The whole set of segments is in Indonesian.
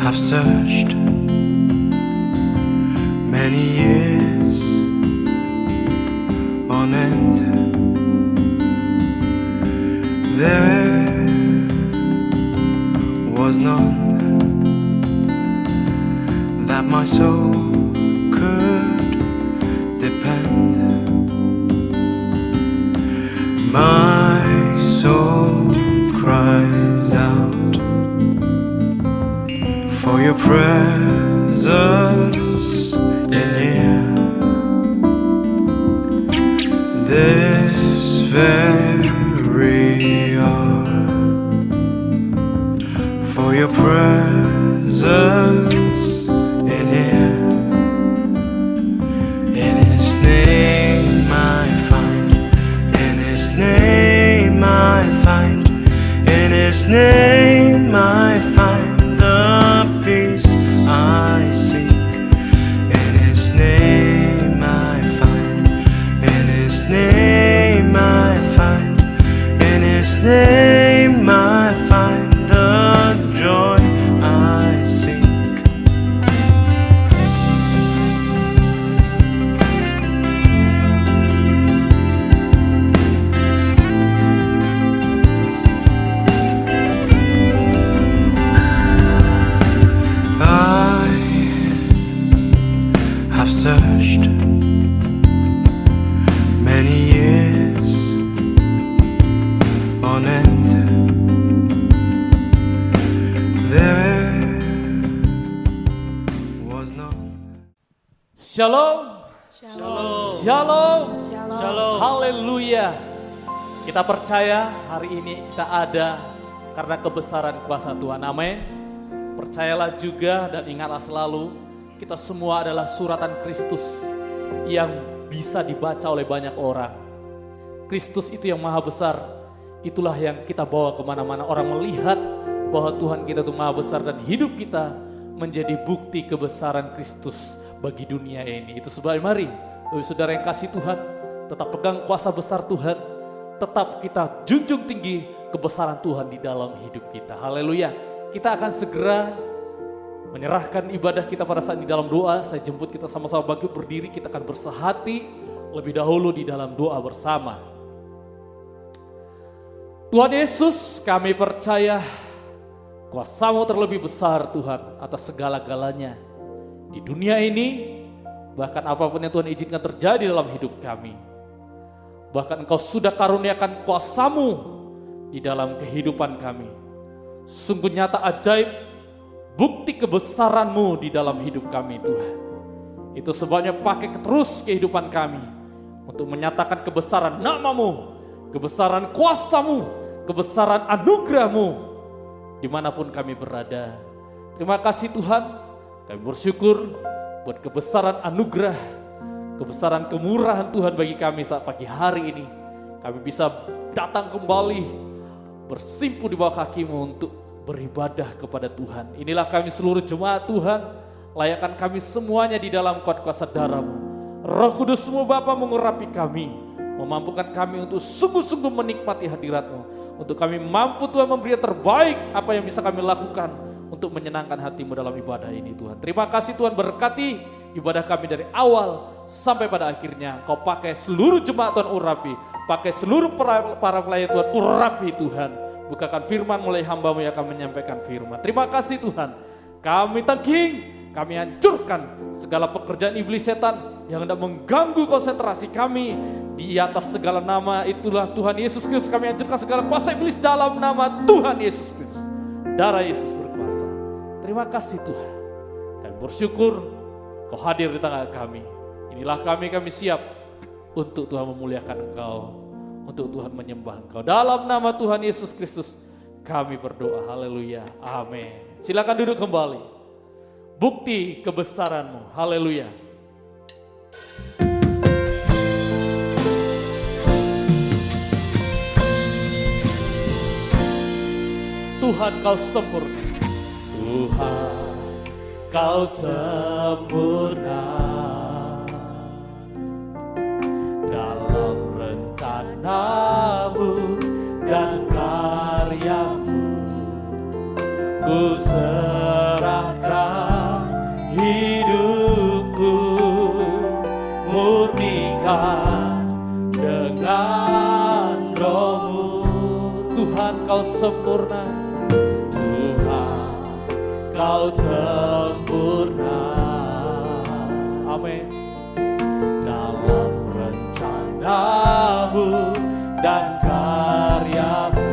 I've searched many years on end. There was none that my soul could depend. My soul cries out for your presence in here. This very hour, for your presence in here. In His name I find, in His name I find, in His name I find the peace I seek. In His name I find, in His name I find, in His name I find the joy I seek. I have searched many years on end. There was none. Shalom. Shalom. Shalom. Shalom. Haleluya. Kita percaya hari ini kita ada karena kebesaran kuasa Tuhan. Amin. Percayalah juga dan ingatlah selalu kita semua adalah suratan Kristus yang bisa dibaca oleh banyak orang. Kristus itu yang maha besar. Itulah yang kita bawa kemana-mana. Orang melihat bahwa Tuhan kita itu maha besar dan hidup kita menjadi bukti kebesaran Kristus bagi dunia ini. Itu sebabnya mari, saudara yang kasih Tuhan, tetap pegang kuasa besar Tuhan. Tetap kita junjung tinggi kebesaran Tuhan di dalam hidup kita. Haleluya. Kita akan segera menyerahkan ibadah kita pada saat di dalam doa. Saya jemput kita sama-sama bangkit berdiri. Kita akan bersehati lebih dahulu di dalam doa bersama. Tuhan Yesus, kami percaya kuasa-Mu terlebih besar Tuhan atas segala-galanya di dunia ini. Bahkan apapun yang Tuhan izinkan terjadi dalam hidup kami. Bahkan Engkau sudah karuniakan kuasa-Mu di dalam kehidupan kami. Sungguh nyata ajaib bukti kebesaran-Mu di dalam hidup kami Tuhan. Itu sebabnya pakai terus kehidupan kami untuk menyatakan kebesaran nama-Mu, kebesaran kuasa-Mu, kebesaran anugerah-Mu dimanapun kami berada. Terima kasih Tuhan, kami bersyukur buat kebesaran anugerah, kebesaran kemurahan Tuhan bagi kami saat pagi hari ini. Kami bisa datang kembali bersimpu di bawah kaki-Mu untuk beribadah kepada Tuhan. Inilah kami seluruh jemaat Tuhan, layakkan kami semuanya di dalam kuasa darah-Mu. Roh Kudus-Mu Bapa mengurapi kami, memampukan kami untuk sungguh-sungguh menikmati hadirat-Mu. Untuk kami mampu Tuhan memberi yang terbaik apa yang bisa kami lakukan untuk menyenangkan hati-Mu dalam ibadah ini Tuhan. Terima kasih Tuhan, berkati ibadah kami dari awal sampai pada akhirnya. Kau pakai seluruh jemaat Tuhan urapi, pakai seluruh para pelayan Tuhan urapi Tuhan. Bukakan firman mulai hamba-Mu yang akan menyampaikan firman. Terima kasih Tuhan. Kami tangking, kami hancurkan segala pekerjaan iblis setan yang hendak mengganggu konsentrasi kami di atas segala nama. Itulah Tuhan Yesus Kristus. Kami hancurkan segala kuasa iblis dalam nama Tuhan Yesus Kristus. Darah Yesus berkuasa. Terima kasih Tuhan. Kami bersyukur Kau hadir di tengah kami. Inilah kami siap untuk Tuhan memuliakan Engkau, untuk Tuhan menyembah Engkau. Dalam nama Tuhan Yesus Kristus kami berdoa. Haleluya. Amin. Silakan duduk kembali. Bukti kebesaran-Mu. Haleluya. Tuhan Kau sempurna. Tuhan Kau sempurna dalam rencana-Mu dan karya-Mu. Ku serahkan sempurna. Tuhan, kau sempurna. Amin. Dalam rencanamu dan karyamu,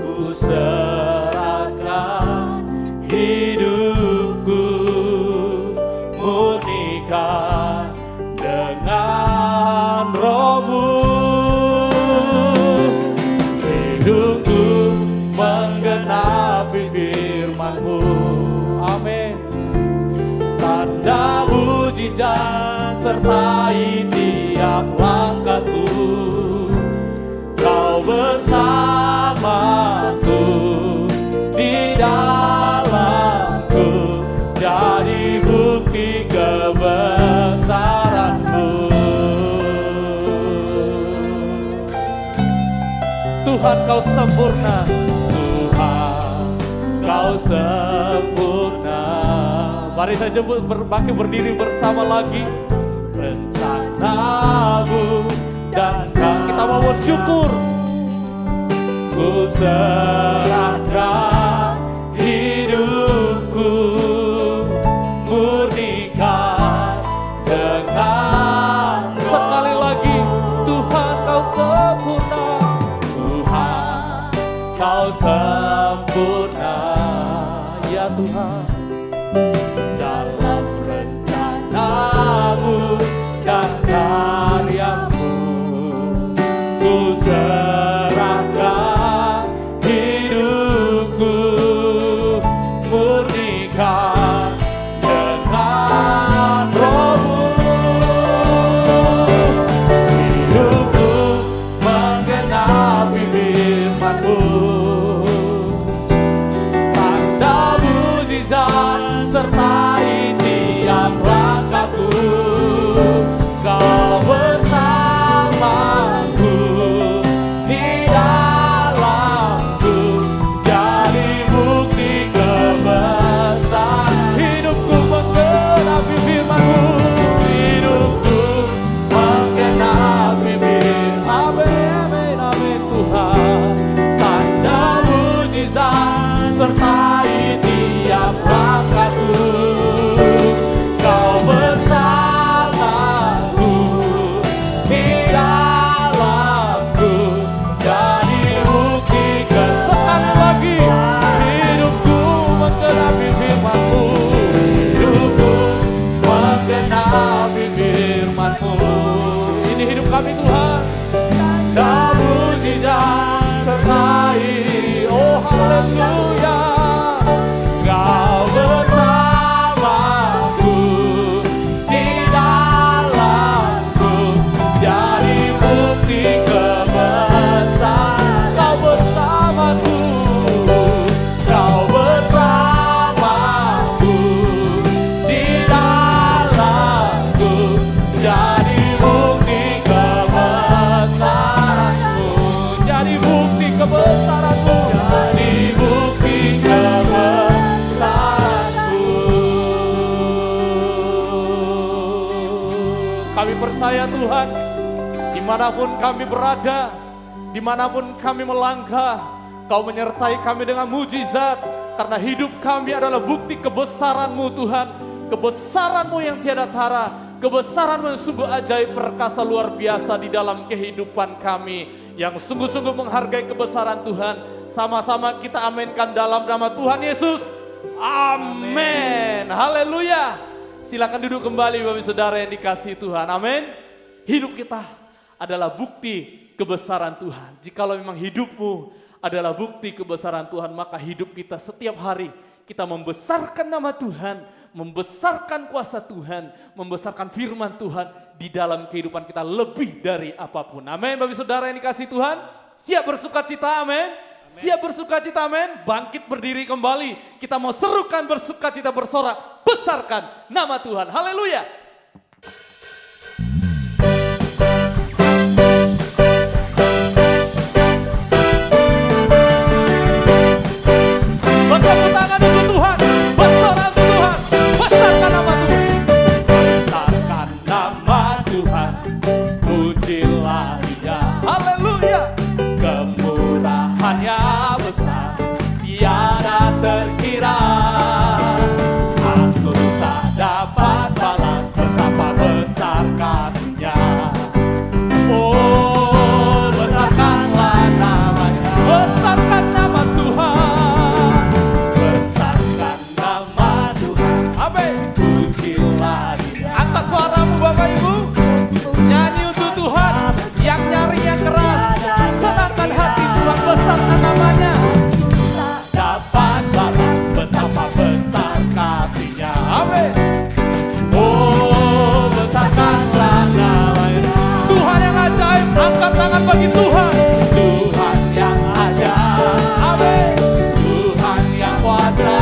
ku serahkan hidupku, murnikan dengan rohmu. Hidupku menggenapi firman-Mu. Amin. Tanda mujizat sertai tiap langkahku. Kau bersamaku, di dalamku, jadi bukti kebesaran-Mu. Tuhan, kau sempurna. Tuhan, kau sempurna. Mari saja bangkit berdiri bersama lagi. Rencanamu dan kita mau bersyukur. Ku serahkan hidupku, murnikan dengan sekali lagi. Tuhan, kau sempurna. Tuhan, kau sempurna. Ya Tuhan, dalam rencanamu dan karyamu, ku serahkan hidupku, murnikan dengan rohmu. Hidupku menggenapi firman-Mu. Tanda mujizat sertai tiap langkahku. Kau bersamaku, di dalamku, jadi bukti kebesaran. Hidupku menggenapi firman-Mu. Hidupku menggenapi firman-Mu. Amin, amin, amin. Tuhan, tanda mujizat sertai tiap langkahku. Kau bersamaku, di dalamku, jadi bukti sekali lagi. Hidupku menggenapi firman-Mu. Hidupku menggenapi firman-Mu. Ini hidup kami Tuhan. Dan mujizat sertai, oh haleluya. Kau bersamaku, di dalamku, jadi bukti kebesaran. Kau bersamaku, kau bersamaku, di dalamku, jadi bukti kebesaran-Mu. Jadi bukti kebesaran-Mu. Jadi bukti kebesaran-Mu. Kami percaya Tuhan, dimanapun kami berada, dimanapun kami melangkah, Kau menyertai kami dengan mujizat, karena hidup kami adalah bukti kebesaran-Mu Tuhan. Kebesaran-Mu yang tiada tara, kebesaran-Mu yang sungguh ajaib, perkasa, luar biasa di dalam kehidupan kami, yang sungguh-sungguh menghargai kebesaran Tuhan. Sama-sama kita aminkan dalam nama Tuhan Yesus. Amin. Haleluya. Silakan duduk kembali Bapak Saudara yang dikasihi Tuhan. Amin. Hidup kita adalah bukti kebesaran Tuhan. Jikalau memang hidupmu adalah bukti kebesaran Tuhan, maka hidup kita setiap hari kita membesarkan nama Tuhan, membesarkan kuasa Tuhan, membesarkan firman Tuhan di dalam kehidupan kita lebih dari apapun. Amin. Bapak Saudara yang dikasihi Tuhan, siap bersukacita, amin. Siap bersukacita, amin. Bangkit berdiri kembali. Kita mau serukan bersukacita bersorak, besarkan nama Tuhan. Haleluya. Bertepuk tangan untuk Tuhan, bersorak untuk Tuhan, besarkan nama Tuhan. Besarkan nama Tuhan, pujilah Dia. Haleluya. Kemurahan-Nya Oh, besarkanlah namanya. Tuhan yang ajaib, angkat tangan bagi Tuhan. Tuhan yang ajaib, amin. Tuhan yang kuasa,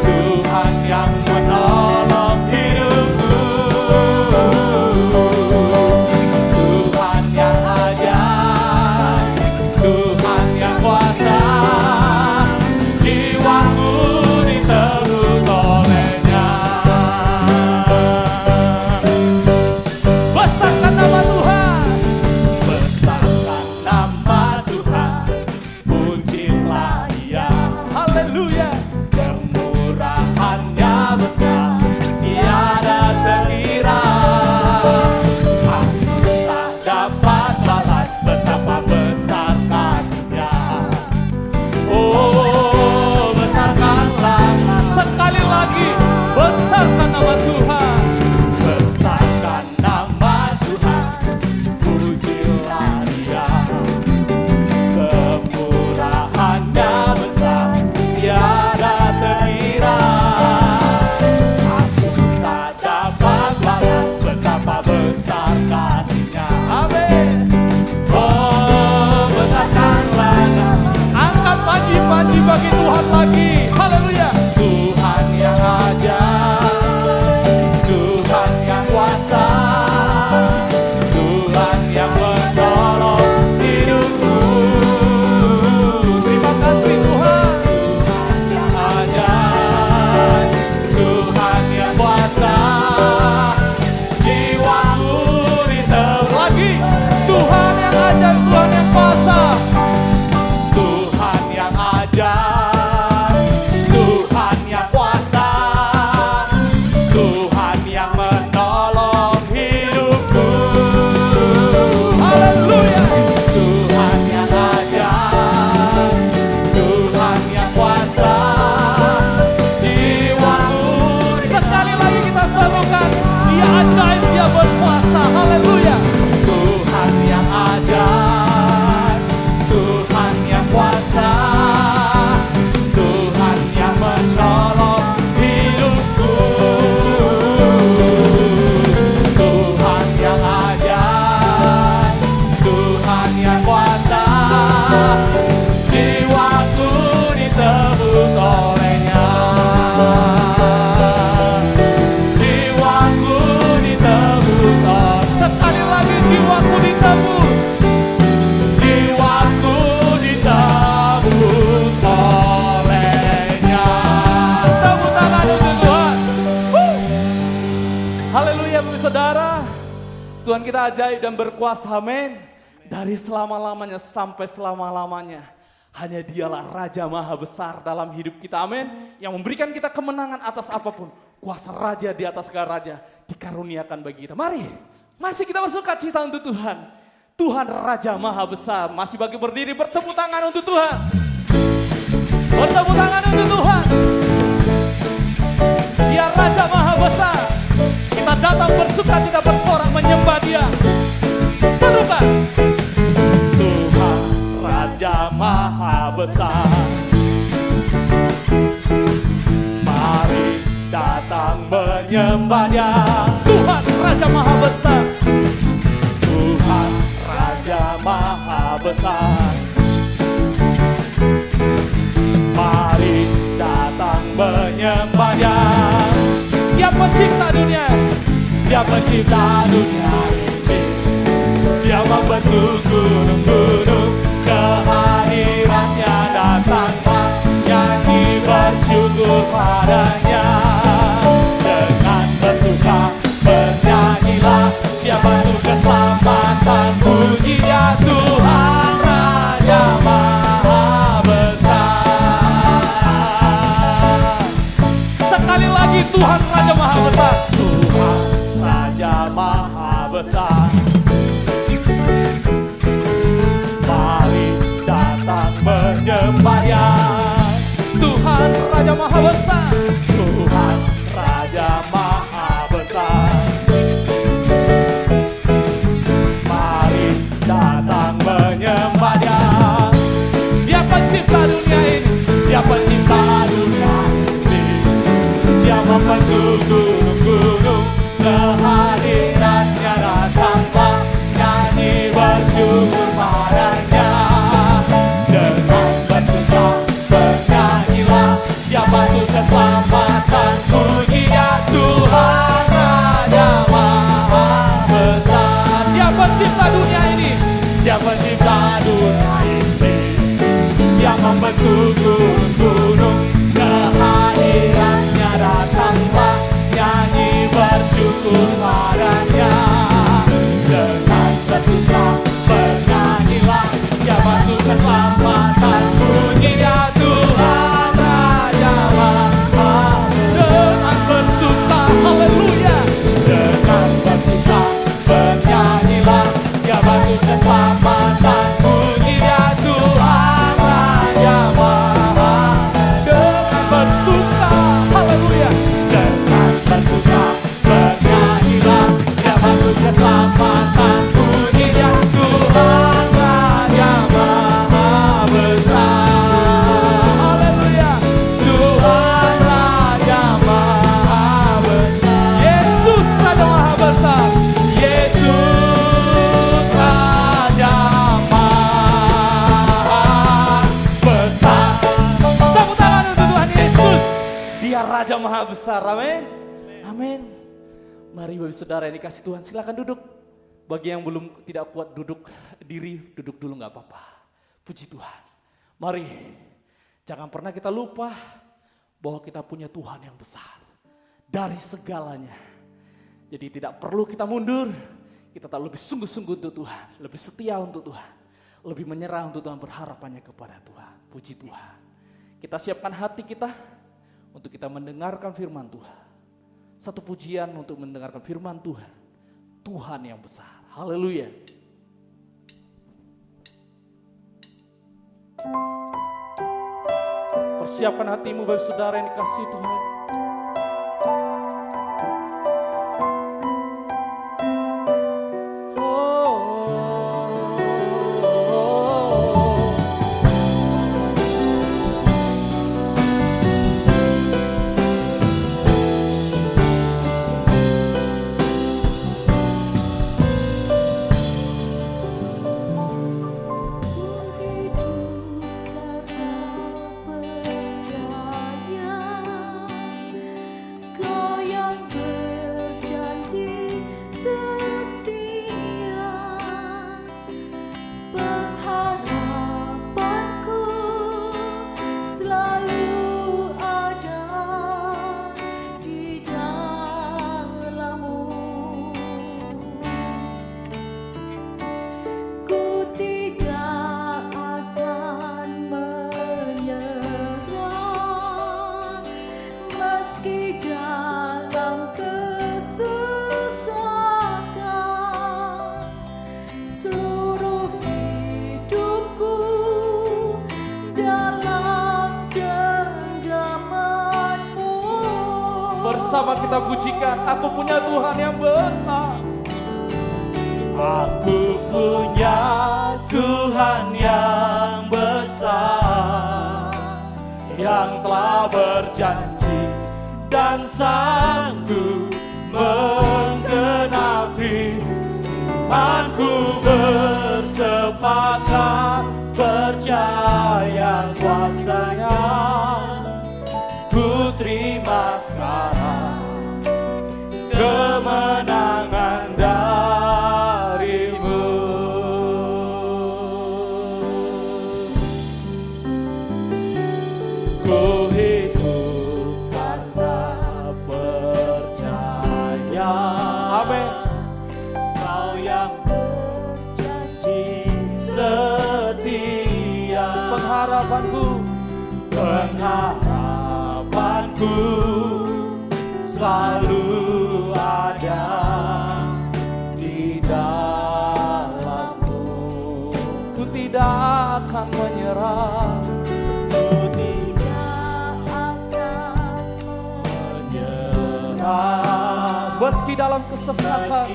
Tuhan yang menolong hidupku. Tuhan yang ajaib, Tuhan yang kuasa, jiwaku ditebus olehnya. Besarkan nama Tuhan, besarkan nama Tuhan, pujilah Dia, haleluya. Kemurahannya besar, tiada terkira. Aku tak dapat balas betapa besar kasih-Nya. Oh, besarkanlah sekali lagi, besarkan nama Tuhan, besarkan nama Tuhan, pujilah Dia. Kemurahannya besar, tiada terkira. Aku tak dapat balas betapa besar kasih-Nya. Amin. Oh, besarkanlah nama. Angkat panji-panji bagi Tuhan lagi. Haleluya. Tuhan yang ajaib, Tuhan yang kuasa, Tuhan yang menolong hidupku. Terima kasih Tuhan. Tuhan yang ajaib, Tuhan yang kuasa, jiwaku ditebus lagi. Tuhan yang ajaib, Tuhan yang kuasa, Tuhan yang ajaib, Tuhan yang kuasa, Tuhan yang menolong hidupku. Haleluya. Tuhan yang ajaib, Tuhan yang kuasa, jiwaku. Sekali lagi kita serukan, Dia ajaib, Dia berkuasa. Haleluya. Tuhan yang ajaib, Tuhan yang kuasa, Tuhan yang menolong hidupku. Tuhan yang ajaib, Tuhan yang kuasa, jiwaku ditebus olehnya. Jiwaku ditebus sekali lagi, jiwaku ditebus, jiwaku ditebus olehnya. Tepuk tangan untuk Tuhan. Haleluya, saudara. Tuhan kita ajaib dan berkuasa, amin. Dari selama-lamanya sampai selama-lamanya, hanya Dialah Raja Maha Besar dalam hidup kita, amin. Yang memberikan kita kemenangan atas apapun. Kuasa Raja di atas segala raja dikaruniakan bagi kita. Mari, masih kita bersuka cita untuk Tuhan. Tuhan Raja Maha Besar. Masih bagi berdiri, bertepuk tangan untuk Tuhan. Bertepuk tangan untuk Tuhan. Dia Raja Maha Besar. Kita datang bersuka cita, bersorak menyembah Dia. Serukan. Tuhan Raja Maha Besar. Mari datang menyembah Dia. Tuhan Raja Maha Besar. Tuhan Raja Maha Besar. Mari datang menyembah Dia. Dia pencipta dunia, Dia pencipta dunia ini. Dia membentuk gunung-gunung, kehadirannya datanglah, nyanyi bersyukur padanya. Dengan bersuka bernyanyilah, Dia bantu keselamatan, puji Dia Tuhan Raja Maha Besar. Sekali lagi, Tuhan Raja Maha Besar. Tuhan Raja Maha Besar. Mari datang menyembah Dia. Tuhan Raja Maha Besar. Tuhan Raja Maha Besar. Mari datang menyembah Dia. Dia pencipta dunia ini. Dia pencipta dunia ini. Dia membentuk gunung-gunung, kehadirannya datanglah, nyanyi bersyukur padanya. Dengan bersuka bernyanyilah, Dia bantu keselamatan, pujinya Tuhan Raja Maha Besar. Dia pencipta dunia ini, Dia pencipta dunia ini, Dia membentuk gunung-gunung, kehadirannya datanglah, nyanyi bersyukur padanya. Dengan bersuka bernyanyilah, Dia bantu keselamatan, pujinya Tuhan Raja Maha. Dengan bersuka, haleluya. Dengan bersuka bernyanyilah, Dia bantu keselamatan, pujinya Tuhan Raja Maha. Dengan bersuka, haleluya. Dengan bersuka bernyanyilah, Dia bantu keselamatan, pujinya Tuhan Raja Maha Besar. Haleluya. Tuhan Raja Maha Besar. Yesus Raja Maha Besar. Yesus Raja Maha Besar. Tepuk tangan untuk Tuhan Yesus. Dia Raja Maha Besar. Amin. Amin. Mari Bapak Saudara yang dikasih Tuhan, silakan duduk. Bagi yang belum tidak kuat duduk diri, duduk dulu nggak apa-apa. Puji Tuhan. Mari, jangan pernah kita lupa bahwa kita punya Tuhan yang besar dari segalanya. Jadi tidak perlu kita mundur, kita tak lebih sungguh-sungguh untuk Tuhan, lebih setia untuk Tuhan, lebih menyerah untuk Tuhan, berharapannya kepada Tuhan. Puji Tuhan. Kita siapkan hati kita untuk kita mendengarkan firman Tuhan. Satu pujian untuk mendengarkan firman Tuhan. Tuhan yang besar. Haleluya. Persiapkan hatimu Bapak Saudara yang dikasihi Tuhan. Bersama kita pujikan, aku punya Tuhan yang besar. Aku punya Tuhan yang besar, Yang telah berjanji dan sanggup menggenapi imanku, bersepakat percaya kuasanya. Ku terima sekarang kemenangan darimu. Ku hidup karena percaya. Amin. Kau yang berjanji Setia pengharapanku selalu ada di dalammu. Ku tidak akan menyerah, ku tidak akan menyerah, meski dalam kesesakan.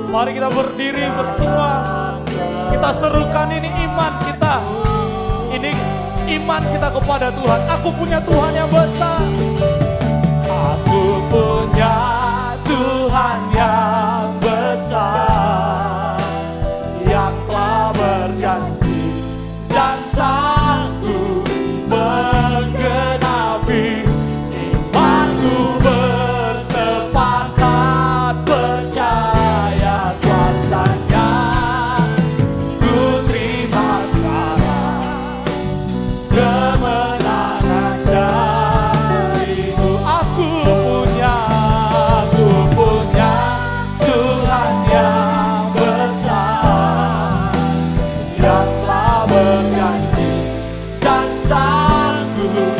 Mari kita berdiri bersama. Kita serukan ini iman kita. Ini iman kita kepada Tuhan. Aku punya Tuhan yang besar. Aku punya Tuhan yang besar, yang telah berjanji dan sanggup menggenapi. Imanku bersepakat percaya kuasanya. Ku terima sekarang kemenangan darimu. Aku punya Tuhan yang besar, yang telah berjanji dan sanggup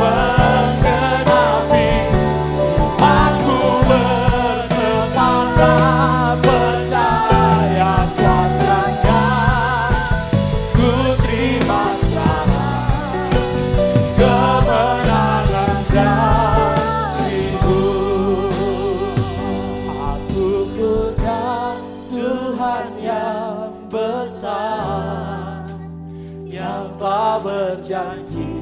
menggenapi. Imanku bersepakat percaya kuasanya. Ku terima sekarang kemenangan darimu. Aku punya Tuhan yang besar, yang telah berjanji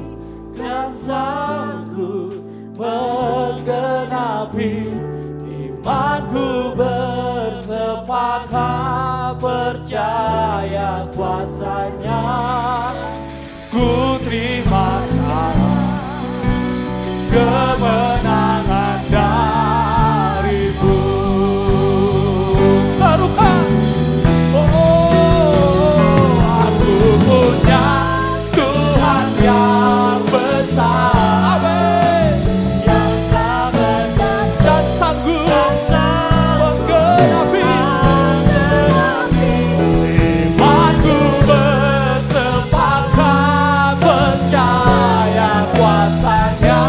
dan sanggup menggenapi. Imanku bersepakat percaya kuasanya. Ku terima sekarang kemenangan darimu. Serukan. Aku punya Tuhan yang besar, amin, yang telah berjanji dan sanggup menggenapi. Imanku bersepakat percaya kuasanya.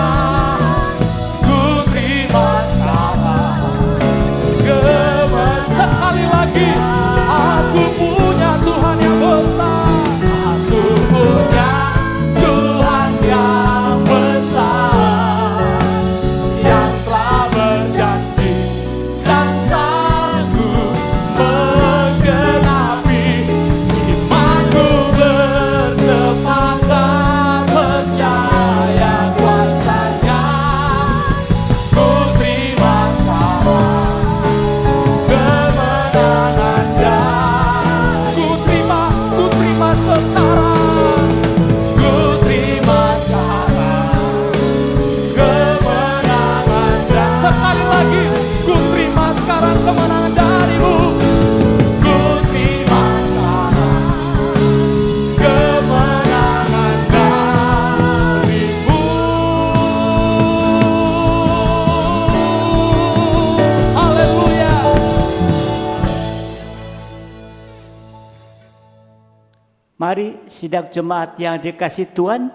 Ku terima sekarang sekali lagi. Aku punya Tuhan yang besar. Aku punya Tuhan yang besar, yang telah berjanji dan sanggup menggenapi. Imanku bersepakat percaya kuasanya. Ku terima sekarang kemenangan dan ku terima sekarang. Ku terima sekarang kemenangan dan sekali lagi. Ku terima sekarang kemenangan darimu. Ku terima sekarang kemenangan darimu. Haleluya. Mari sidang jemaat yang dikasihi Tuhan,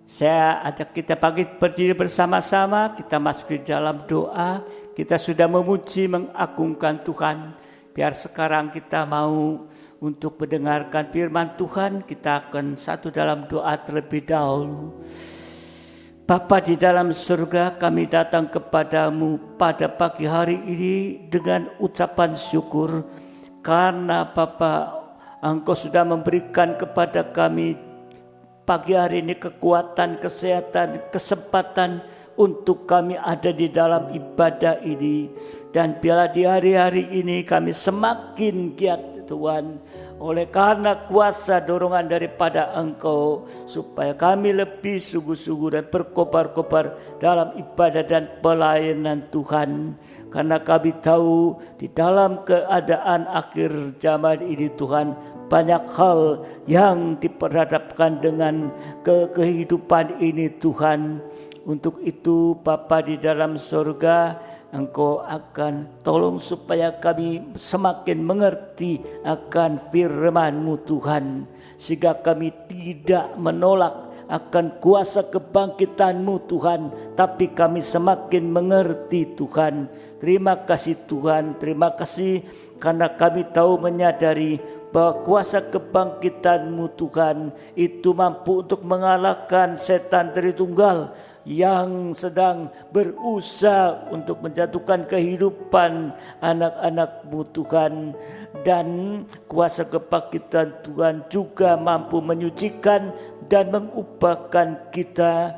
saya ajak kita pagi berdiri bersama-sama, kita masuk di dalam doa. Kita sudah memuji, mengagungkan Tuhan. Biar sekarang kita mau untuk mendengarkan firman Tuhan, kita akan satu dalam doa terlebih dahulu. Bapa di dalam surga, kami datang kepadamu pada pagi hari ini dengan ucapan syukur. Karena Bapa, Engkau sudah memberikan kepada kami pagi hari ini kekuatan, kesehatan, kesempatan untuk kami ada di dalam ibadah ini. Dan biarlah di hari-hari ini kami semakin giat Tuhan, oleh karena kuasa dorongan daripada Engkau, supaya kami lebih sungguh-sungguh dan berkobar-kobar dalam ibadah dan pelayanan Tuhan. Karena kami tahu di dalam keadaan akhir zaman ini Tuhan, banyak hal yang diperhadapkan dengan kehidupan ini Tuhan. Untuk itu Bapa di dalam surga, Engkau akan tolong supaya kami semakin mengerti akan firman-Mu Tuhan, sehingga kami tidak menolak akan kuasa kebangkitan-Mu Tuhan, tapi kami semakin mengerti Tuhan. Terima kasih Tuhan, terima kasih karena kami tahu menyadari bahwa kuasa kebangkitan-Mu Tuhan itu mampu untuk mengalahkan setan Tritunggal yang sedang berusaha untuk menjatuhkan kehidupan anak-anak-Mu Tuhan. Dan kuasa kebangkitan Tuhan juga mampu menyucikan dan mengubahkan kita,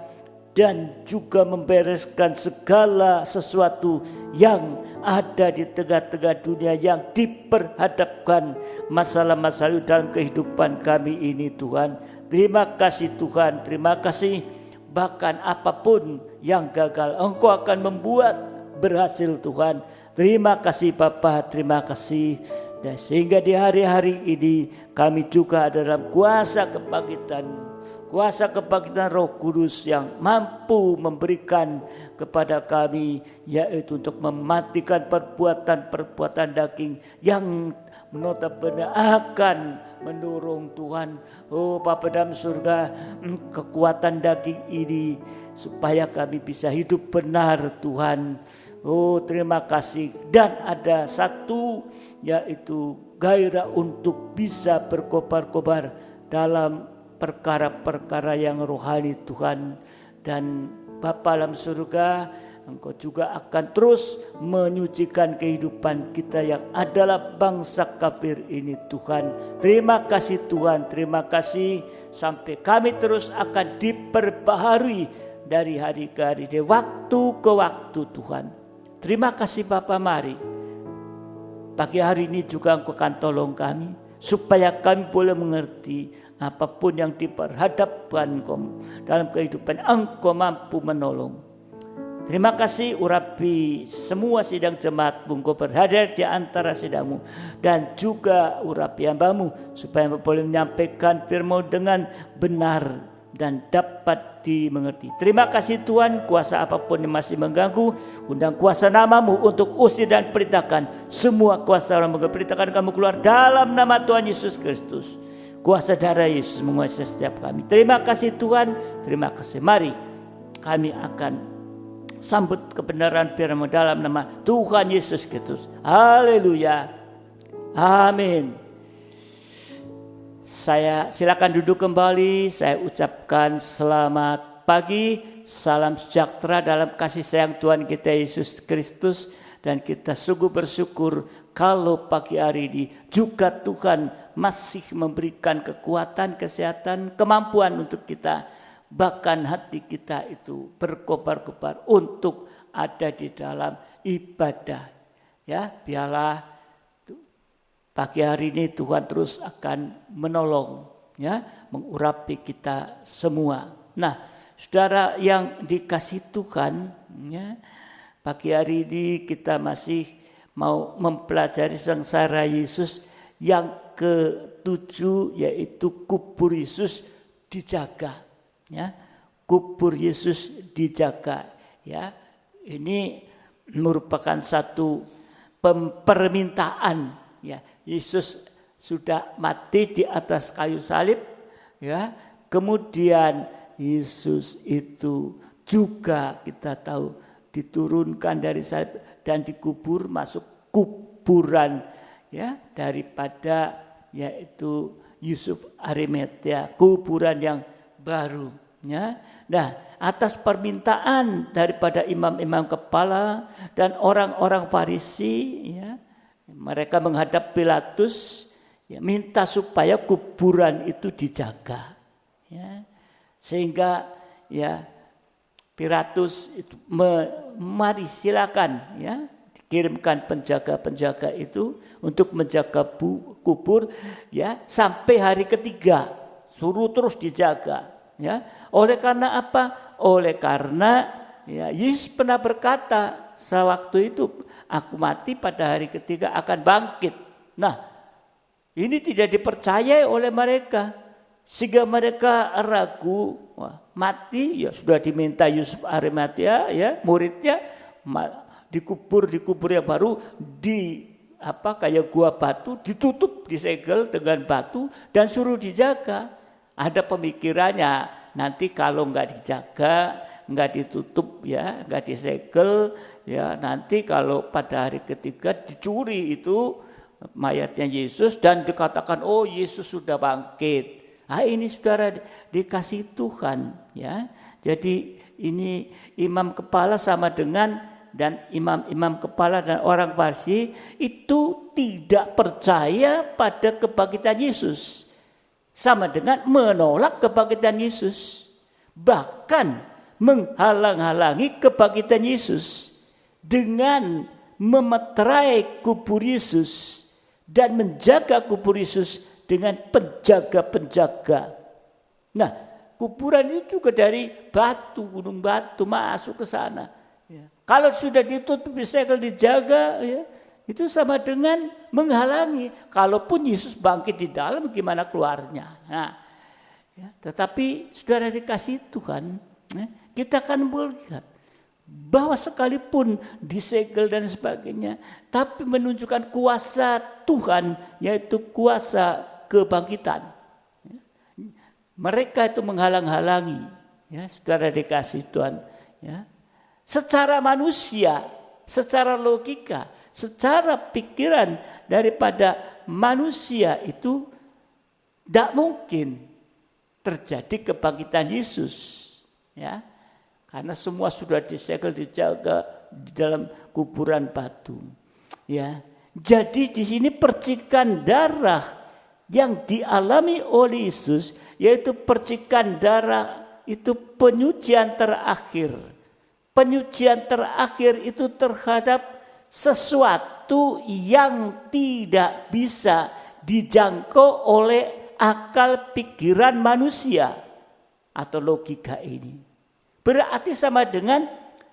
dan juga membereskan segala sesuatu yang ada di tengah-tengah dunia yang diperhadapkan masalah-masalah dalam kehidupan kami ini Tuhan. Terima kasih Tuhan, terima kasih. Bahkan apapun yang gagal, Engkau akan membuat berhasil Tuhan. Terima kasih Bapa, terima kasih. Dan sehingga di hari-hari ini kami juga ada dalam kuasa kebangkitan Roh Kudus yang mampu memberikan kepada kami, yaitu untuk mematikan perbuatan-perbuatan daging yang notabene akan mendorong Tuhan, oh Bapa dalam surga, kekuatan daging ini supaya kami bisa hidup benar Tuhan. Oh terima kasih. Dan ada satu, yaitu gairah untuk bisa berkobar-kobar dalam perkara-perkara yang rohani Tuhan. Dan Bapa dalam surga, Engkau juga akan terus menyucikan kehidupan kita yang adalah bangsa kafir ini Tuhan. Terima kasih Tuhan, terima kasih. Sampai kami terus akan diperbaharui dari hari ke hari, dari waktu ke waktu Tuhan. Terima kasih Bapa, mari pagi hari ini juga Engkau akan tolong kami, supaya kami boleh mengerti apapun yang diperhadapkan dalam kehidupan, Engkau mampu menolong. Terima kasih urapi semua sidang jemaat, Engkau berhadir di antara sidangmu, dan juga urapi hamba-Mu supaya boleh menyampaikan firman dengan benar dan dapat dimengerti. Terima kasih Tuhan, kuasa apapun yang masih mengganggu, undang kuasa nama-Mu untuk usir dan perintahkan semua kuasa orang perintahkan kamu keluar dalam nama Tuhan Yesus Kristus. Kuasa darah Yesus menguasai setiap kami. Terima kasih Tuhan, terima kasih. Mari kami akan sambut kebenaran firman dalam nama Tuhan Yesus Kristus. Haleluya. Amin. Saya silakan duduk kembali. Saya ucapkan selamat pagi, salam sejahtera dalam kasih sayang Tuhan kita Yesus Kristus. Dan kita sungguh bersyukur kalau pagi hari ini juga Tuhan masih memberikan kekuatan, kesehatan, kemampuan untuk kita. Bahkan hati kita itu berkobar-kobar untuk ada di dalam ibadah. Ya, biarlah pagi hari ini Tuhan terus akan menolong, ya, mengurapi kita semua. Nah, saudara yang dikasih Tuhan, ya, pagi hari ini kita masih mau mempelajari sengsara Yesus yang ke-7, yaitu kubur Yesus dijaga. Ya, kubur Yesus dijaga. Ya, ini merupakan satu permintaan. Ya, Yesus sudah mati di atas kayu salib. Ya, kemudian Yesus itu juga kita tahu diturunkan dari salib dan dikubur, masuk kuburan, ya, daripada yaitu Yusuf Arimatea, kuburan yang baru, ya. Nah, atas permintaan daripada imam-imam kepala dan orang-orang Farisi, ya, mereka menghadap Pilatus, ya, minta supaya kuburan itu dijaga, ya. Sehingga ya Pilatus itu mari silakan, ya, dikirimkan penjaga-penjaga itu untuk menjaga kubur, ya, sampai hari ketiga. Suruh terus dijaga, ya. Oleh karena apa? Oleh karena ya Yesus pernah berkata sewaktu itu, aku mati pada hari ketiga akan bangkit. Nah, ini tidak dipercayai oleh mereka, sehingga mereka ragu. Wah, mati ya sudah diminta Yusuf Arimatea, ya, muridnya, dikubur yang baru di kayak gua batu, ditutup, disegel dengan batu dan suruh dijaga. Ada pemikirannya, nanti kalau nggak dijaga, nggak ditutup, ya, nggak disegel, ya, nanti kalau pada hari ketiga dicuri itu mayatnya Yesus dan dikatakan, oh Yesus sudah bangkit. Nah, ini saudara dikasih Tuhan, ya. Jadi ini imam kepala sama dengan dan imam-imam kepala dan orang Farisi itu tidak percaya pada kebangkitan Yesus. Sama dengan menolak kebangkitan Yesus. Bahkan menghalang-halangi kebangkitan Yesus dengan memeterai kubur Yesus dan menjaga kubur Yesus dengan penjaga-penjaga. Nah, kuburan itu juga dari batu, gunung batu masuk ke sana. Ya. Kalau sudah ditutup, disegel, dijaga, ya, itu sama dengan menghalangi. Kalaupun Yesus bangkit di dalam, gimana keluarnya? Nah, ya, tetapi saudara dikasih Tuhan, ya, kita akan melihat bahwa sekalipun disegel dan sebagainya, tapi menunjukkan kuasa Tuhan, yaitu kuasa kebangkitan. Ya. Mereka itu menghalang-halangi, ya, saudara dikasih Tuhan, ya. Secara manusia, secara logika, secara pikiran daripada manusia itu tidak mungkin terjadi kebangkitan Yesus, ya, karena semua sudah disegel, dijaga di dalam kuburan batu, ya. Jadi di sini percikan darah yang dialami oleh Yesus, yaitu percikan darah itu penyucian terakhir. Penyucian terakhir itu terhadap sesuatu yang tidak bisa dijangkau oleh akal pikiran manusia atau logika ini. Berarti sama dengan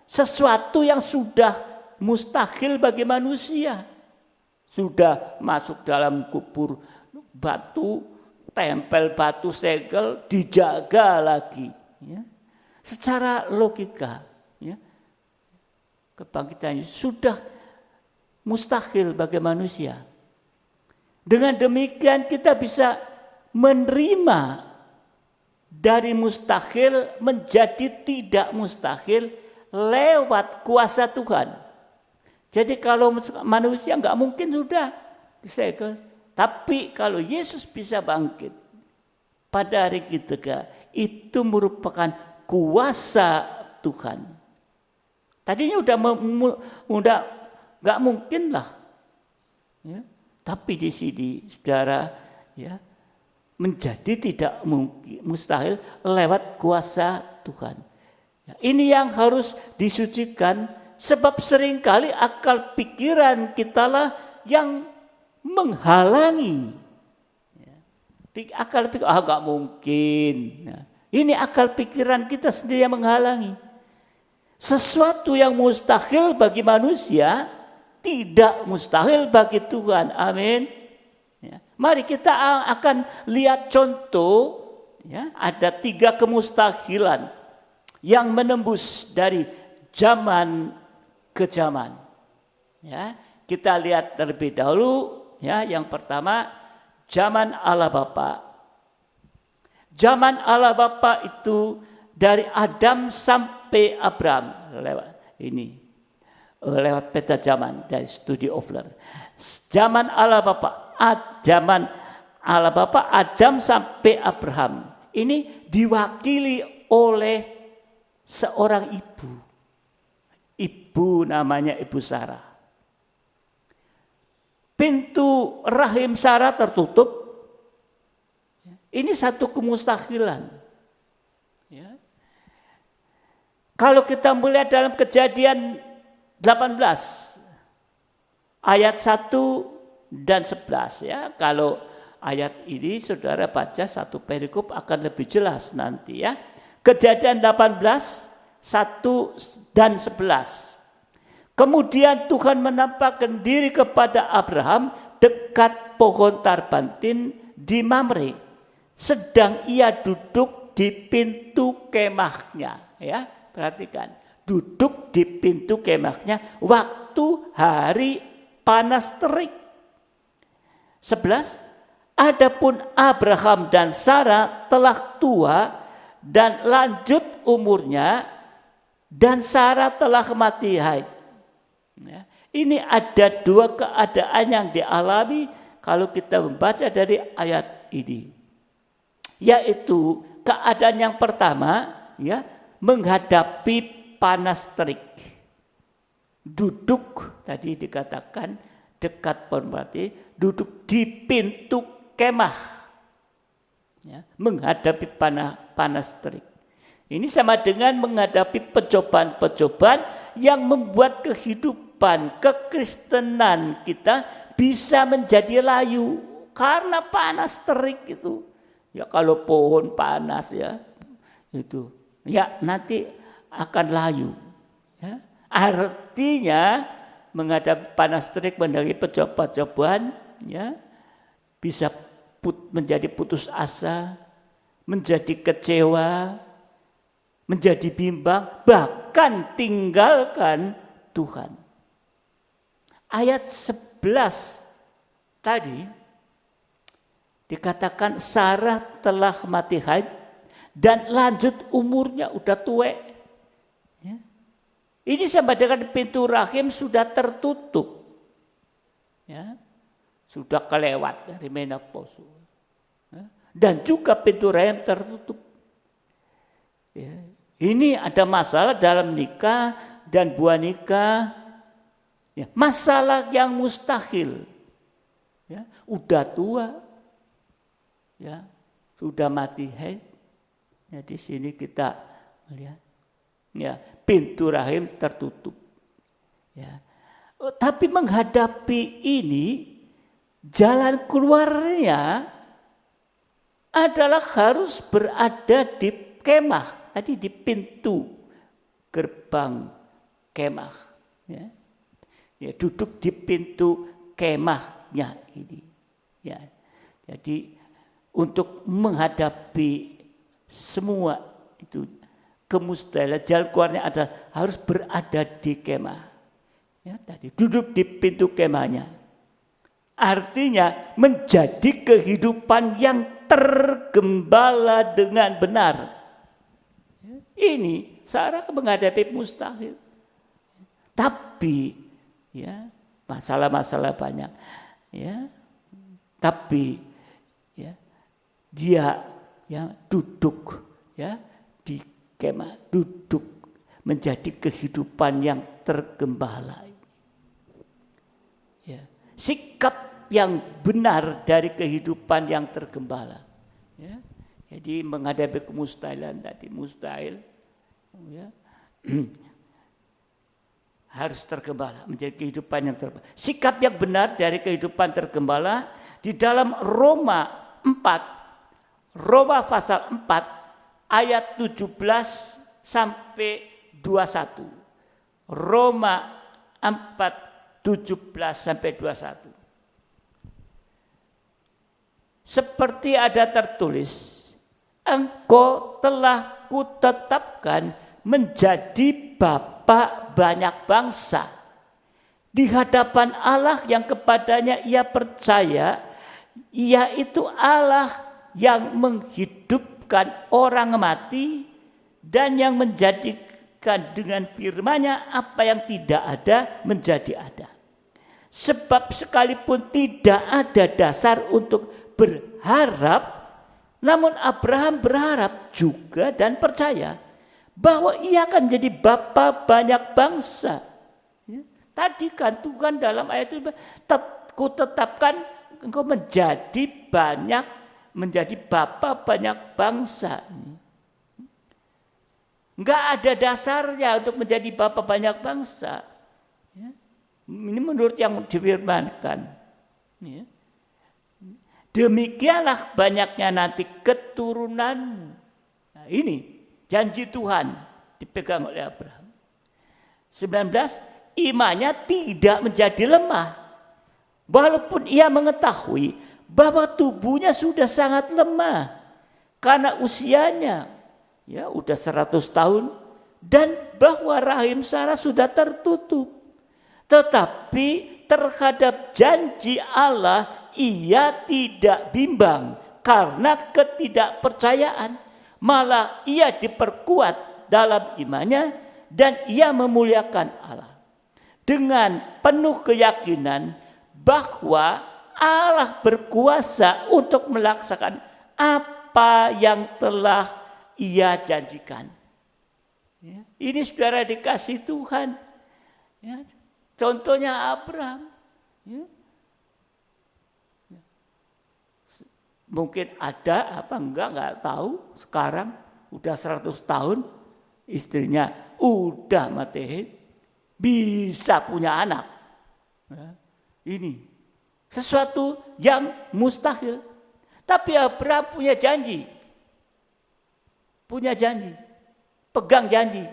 sesuatu yang sudah mustahil bagi manusia. Sudah masuk dalam kubur batu, tempel batu, segel, dijaga lagi. Ya. Secara logika, ya, kebangkitan sudah mustahil bagi manusia. Dengan demikian kita bisa menerima dari mustahil menjadi tidak mustahil lewat kuasa Tuhan. Jadi kalau manusia nggak mungkin sudah disegel. Tapi kalau Yesus bisa bangkit pada hari ketiga, itu merupakan kuasa Tuhan. Tadinya udah nggak mungkin lah, ya. Tapi di sini, saudara, ya, menjadi tidak mungkin, mustahil lewat kuasa Tuhan. Ya, ini yang harus disucikan, sebab seringkali akal pikiran kitalah yang menghalangi. Ya. Akal pikir, nggak mungkin. Nah, ini akal pikiran kita sendiri yang menghalangi. Sesuatu yang mustahil bagi manusia tidak mustahil bagi Tuhan. Amin. Ya. Mari kita akan lihat contoh, ya, ada 3 kemustahilan yang menembus dari zaman ke zaman. Ya, kita lihat terlebih dahulu, ya, yang pertama zaman Allah Bapa. Zaman Allah Bapa itu dari Adam sampai Abraham lewat peta zaman dari studi Ofler. Zaman Allah Bapa, zaman Allah Bapa Adam sampai Abraham. Ini diwakili oleh seorang ibu. Ibu namanya Ibu Sarah. Pintu rahim Sarah tertutup. Ini satu kemustahilan. Ya. Kalau kita melihat dalam Kejadian 18 ayat 1 dan 11, ya. Kalau ayat ini saudara baca satu perikop akan lebih jelas nanti, ya. Kejadian 18 1 dan 11. Kemudian Tuhan menampakkan diri kepada Abraham dekat pohon tarbantin di Mamre, sedang ia duduk di pintu kemahnya, ya. Perhatikan, duduk di pintu kemahnya waktu hari panas terik. 11. Adapun Abraham dan Sarah telah tua dan lanjut umurnya, dan Sarah telah mati haid. Ya, ini ada 2 keadaan yang dialami kalau kita membaca dari ayat ini. Yaitu keadaan yang pertama, ya, menghadapi panas terik. Duduk, tadi dikatakan dekat pohon berarti duduk di pintu kemah, ya, menghadapi panas terik. Ini sama dengan menghadapi pencobaan-pencobaan yang membuat kehidupan kekristenan kita bisa menjadi layu karena panas terik itu. Ya kalau pohon panas ya itu, ya nanti akan layu. Ya. Artinya menghadapi panas terik, menghadapi pencobaan-pencobaan, ya bisa menjadi putus asa, menjadi kecewa, menjadi bimbang, bahkan tinggalkan Tuhan. Ayat 11 tadi dikatakan Sarah telah mati haid dan lanjut umurnya udah tua. Ya. Ini sama dengan pintu rahim sudah tertutup. Ya. Sudah kelewat dari menopause. Ya. Dan juga pintu rahim tertutup. Ya. Ini ada masalah dalam nikah dan buah nikah. Ya. Masalah yang mustahil. Ya. Udah tua. Ya. Sudah mati haid. Ya, di sini kita melihat. Ya, pintu rahim tertutup. Ya. Tapi menghadapi ini, jalan keluarnya adalah harus berada di kemah. Tadi di pintu gerbang kemah. Ya. Ya, duduk di pintu kemahnya ini. Ya. Jadi untuk menghadapi semua itu kemustahilan, jalan keluarnya adalah harus berada di kemah. Ya, tadi duduk di pintu kemahnya. Artinya menjadi kehidupan yang tergembala dengan benar. Ini Sarah menghadapi mustahil. Tapi ya masalah-masalah banyak. Ya. Tapi ya dia ya duduk ya di kemah, duduk menjadi kehidupan yang tergembala. Ya. Sikap yang benar dari kehidupan yang tergembala. Ya. Jadi menghadapi kemustahilan tadi, mustahil ya, harus tergembala, menjadi kehidupan yang tergembala. Sikap yang benar dari kehidupan tergembala di dalam Roma 4, Roma pasal 4 ayat 17 sampai 21. Roma 4 17 sampai 21. Seperti ada tertulis, engkau telah kutetapkan menjadi bapa banyak bangsa di hadapan Allah yang kepadanya ia percaya, yaitu Allah yang menghidupkan orang mati dan yang menjadikan dengan firman-Nya apa yang tidak ada menjadi ada. Sebab sekalipun tidak ada dasar untuk berharap, namun Abraham berharap juga dan percaya bahwa ia akan menjadi bapa banyak bangsa. Ya. Tadi kan Tuhan dalam ayat itu kutetapkan engkau menjadi bapa banyak bangsa. Enggak ada dasarnya untuk menjadi bapa banyak bangsa. Ya. Ini menurut yang difirmankan. Ya. Demikianlah banyaknya nanti keturunanmu. Nah, ini janji Tuhan dipegang oleh Abraham. 19, imannya tidak menjadi lemah. Walaupun ia mengetahui bahwa tubuhnya sudah sangat lemah. Karena usianya ya udah 100 tahun. Dan bahwa rahim Sarah sudah tertutup. Tetapi terhadap janji Allah ia tidak bimbang karena ketidakpercayaan. Malah ia diperkuat dalam imannya dan ia memuliakan Allah. Dengan penuh keyakinan bahwa Allah berkuasa untuk melaksanakan apa yang telah ia janjikan. Ya, ini saudara dikasih Tuhan. Ya, contohnya Abraham. Ya. Mungkin ada apa enggak tahu. Sekarang udah 100 tahun istrinya udah mati, bisa punya anak. Ya, ini sesuatu yang mustahil. Tapi Abraham punya janji. Pegang janji.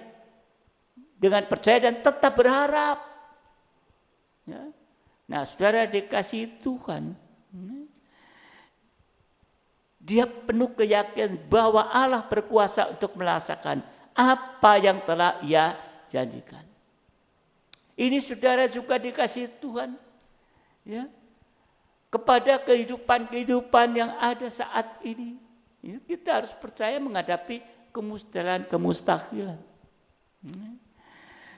Dengan percaya dan tetap berharap. Ya. Nah, saudara dikasih Tuhan. Dia penuh keyakinan bahwa Allah berkuasa untuk melaksanakan apa yang telah Ia janjikan. Ini saudara juga dikasih Tuhan. Ya. Kepada kehidupan yang ada saat ini. Ya, kita harus percaya menghadapi kemustahilan.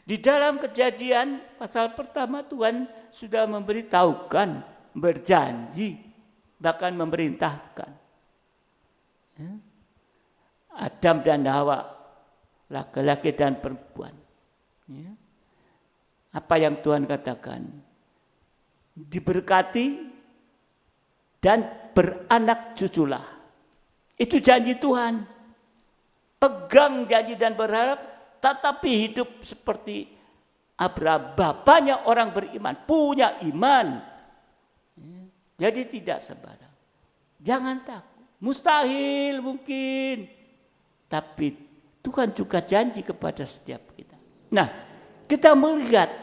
Di dalam Kejadian pasal pertama Tuhan sudah memberitahukan, berjanji, bahkan memerintahkan. Adam dan Hawa, laki-laki dan perempuan. Apa yang Tuhan katakan? Diberkati dan beranak cuculah. Itu janji Tuhan. Pegang janji dan berharap, tetapi hidup seperti Abraham. Bapaknya orang beriman, punya iman. Jadi tidak sembarang. Jangan takut. Mustahil mungkin. Tapi Tuhan juga janji kepada setiap kita. Nah, kita melihat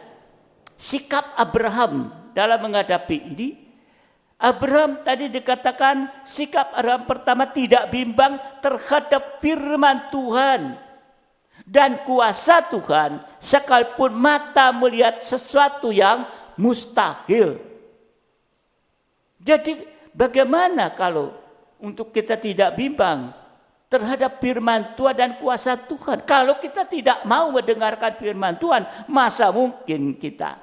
sikap Abraham dalam menghadapi ini. Abraham tadi dikatakan sikap Abraham pertama tidak bimbang terhadap firman Tuhan dan kuasa Tuhan, sekalipun mata melihat sesuatu yang mustahil. Jadi bagaimana kalau untuk kita tidak bimbang terhadap firman Tuhan dan kuasa Tuhan? Kalau kita tidak mau mendengarkan firman Tuhan, masa mungkin kita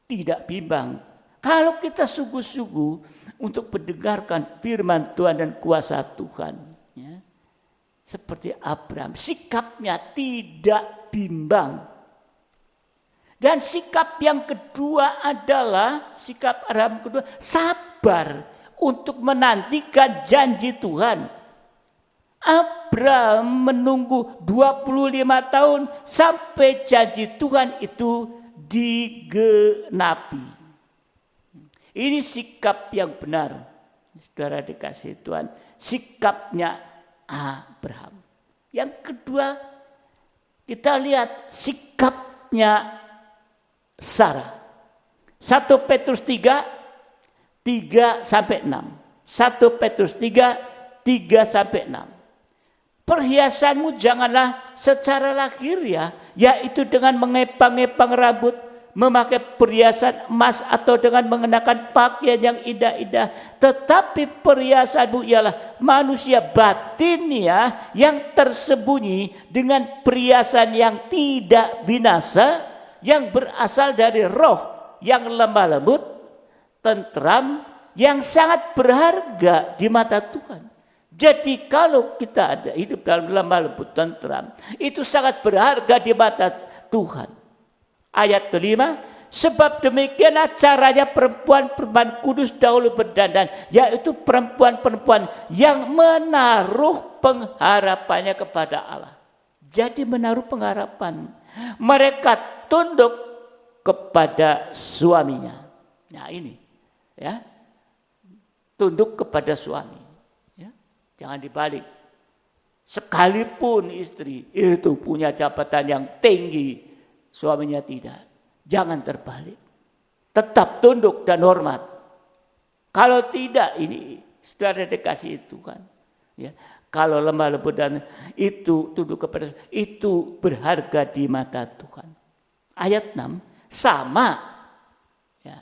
tidak bimbang? Kalau kita sungguh-sungguh untuk mendengarkan firman Tuhan dan kuasa Tuhan, ya, seperti Abraham, sikapnya tidak bimbang. Dan sikap yang kedua adalah, sikap Abraham kedua, sabar untuk menantikan janji Tuhan. Abraham menunggu 25 tahun sampai janji Tuhan itu digenapi. Ini sikap yang benar. Saudara dikasih Tuhan, sikapnya Abraham. Yang kedua, kita lihat sikapnya Sarah. 1 Petrus 3 sampai 6. 1 Petrus 3 sampai 6. Perhiasanmu janganlah secara lahiriah, yaitu dengan mengepang-epang rambut, memakai perhiasan emas atau dengan mengenakan pakaian yang indah-indah, tetapi perhiasanmu ialah manusia batin ya, yang tersembunyi dengan perhiasan yang tidak binasa, yang berasal dari roh yang lemah lembut, tentram, yang sangat berharga di mata Tuhan. Jadi kalau kita ada hidup dalam lemah lembut, tentram, itu sangat berharga di mata Tuhan. Ayat kelima, sebab demikianlah caranya perempuan-perempuan kudus dahulu berdandan, yaitu perempuan-perempuan yang menaruh pengharapannya kepada Allah. Jadi menaruh pengharapan, mereka tunduk kepada suaminya. Nah ini, ya, tunduk kepada suami. Ya, jangan dibalik. Sekalipun istri itu punya jabatan yang tinggi, suaminya tidak. Jangan terbalik. Tetap tunduk dan hormat. Kalau tidak, ini sudah dikasih Tuhan. Ya, kalau lemah lembut dan itu tunduk kepada, itu berharga di mata Tuhan. Ayat 6 sama, ya,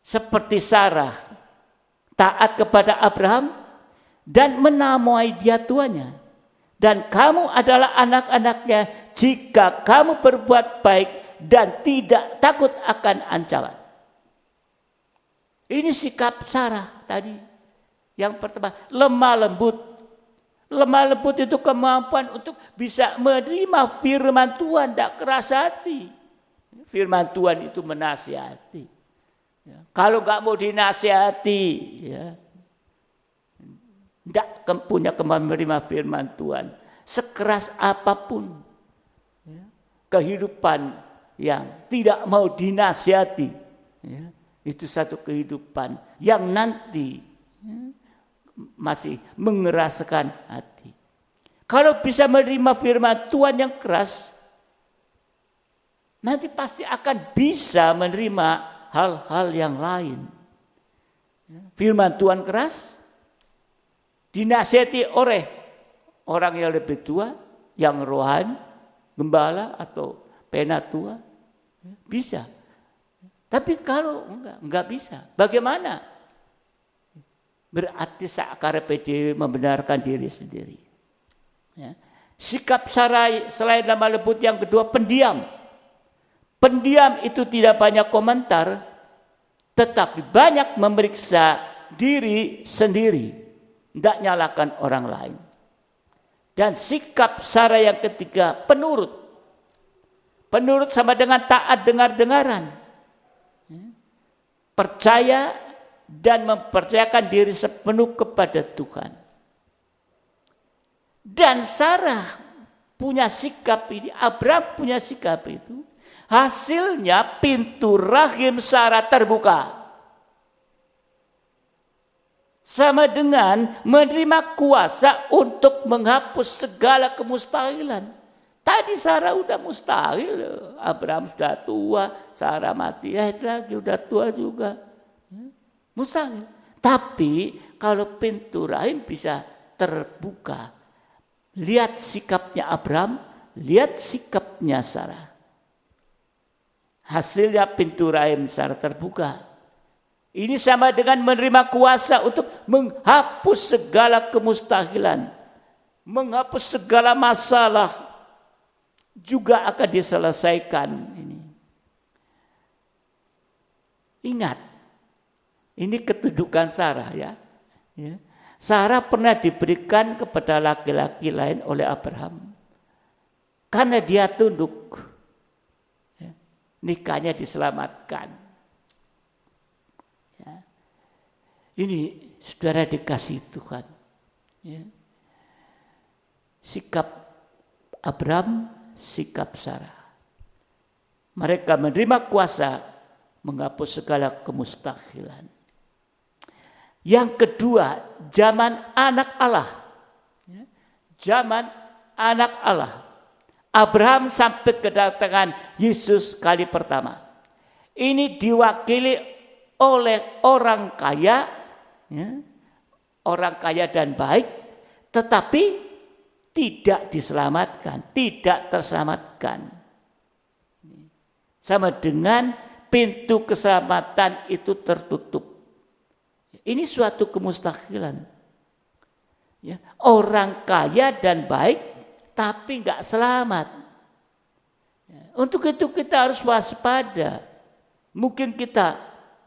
seperti Sarah taat kepada Abraham dan menamai dia tuannya. Dan kamu adalah anak-anaknya jika kamu berbuat baik dan tidak takut akan ancaman. Ini sikap Sarah tadi. Yang pertama, lemah lembut. Lemah lembut itu kemampuan untuk bisa menerima firman Tuhan, tidak keras hati. Firman Tuhan itu menasihati. Ya, kalau nggak mau dinasihati, ya, tidak punya kemampuan menerima firman Tuhan. Sekeras apapun, ya, kehidupan yang tidak mau dinasihati, ya, itu satu kehidupan yang nanti, ya, masih mengeraskan hati. Kalau bisa menerima firman Tuhan yang keras, nanti pasti akan bisa menerima hal-hal yang lain. Firman Tuhan keras, dinasihati oleh orang yang lebih tua, yang rohani, gembala atau penatua, bisa. Tapi kalau enggak bisa, bagaimana? Berarti sakare PD membenarkan diri sendiri. Ya. Sikap Sarah selain lemah lembut yang kedua, pendiam. Pendiam itu tidak banyak komentar, tetapi banyak memeriksa diri sendiri, tidak nyalakan orang lain. Dan sikap Sarah yang ketiga, penurut. Penurut sama dengan taat dengar-dengaran. Percaya dan mempercayakan diri sepenuh kepada Tuhan. Dan Sarah punya sikap ini, Abraham punya sikap itu. Hasilnya pintu rahim Sarah terbuka. Sama dengan menerima kuasa untuk menghapus segala kemustahilan. Tadi Sarah udah mustahil, Abraham sudah tua, Sarah mati lagi, udah tua juga. Mustahil. Tapi kalau pintu rahim bisa terbuka, lihat sikapnya Abraham, lihat sikapnya Sarah. Hasilnya pintu rahim Sarah terbuka. Ini sama dengan menerima kuasa untuk menghapus segala kemustahilan, menghapus segala masalah, juga akan diselesaikan. Ingat, ini kedudukan Sarah, ya. Sarah pernah diberikan kepada laki-laki lain oleh Abraham. Karena dia tunduk, nikahnya diselamatkan. Ya. Ini saudara dikasih Tuhan. Ya. Sikap Abraham, sikap Sarah. Mereka menerima kuasa menghapus segala kemustahilan. Yang kedua, zaman anak Allah. Zaman anak Allah. Abraham sampai kedatangan Yesus kali pertama. Ini diwakili oleh orang kaya, orang kaya dan baik, tetapi tidak diselamatkan, tidak terselamatkan. Sama dengan pintu keselamatan itu tertutup. Ini suatu kemustahilan. Ya, orang kaya dan baik tapi enggak selamat. Ya, untuk itu kita harus waspada. Mungkin kita,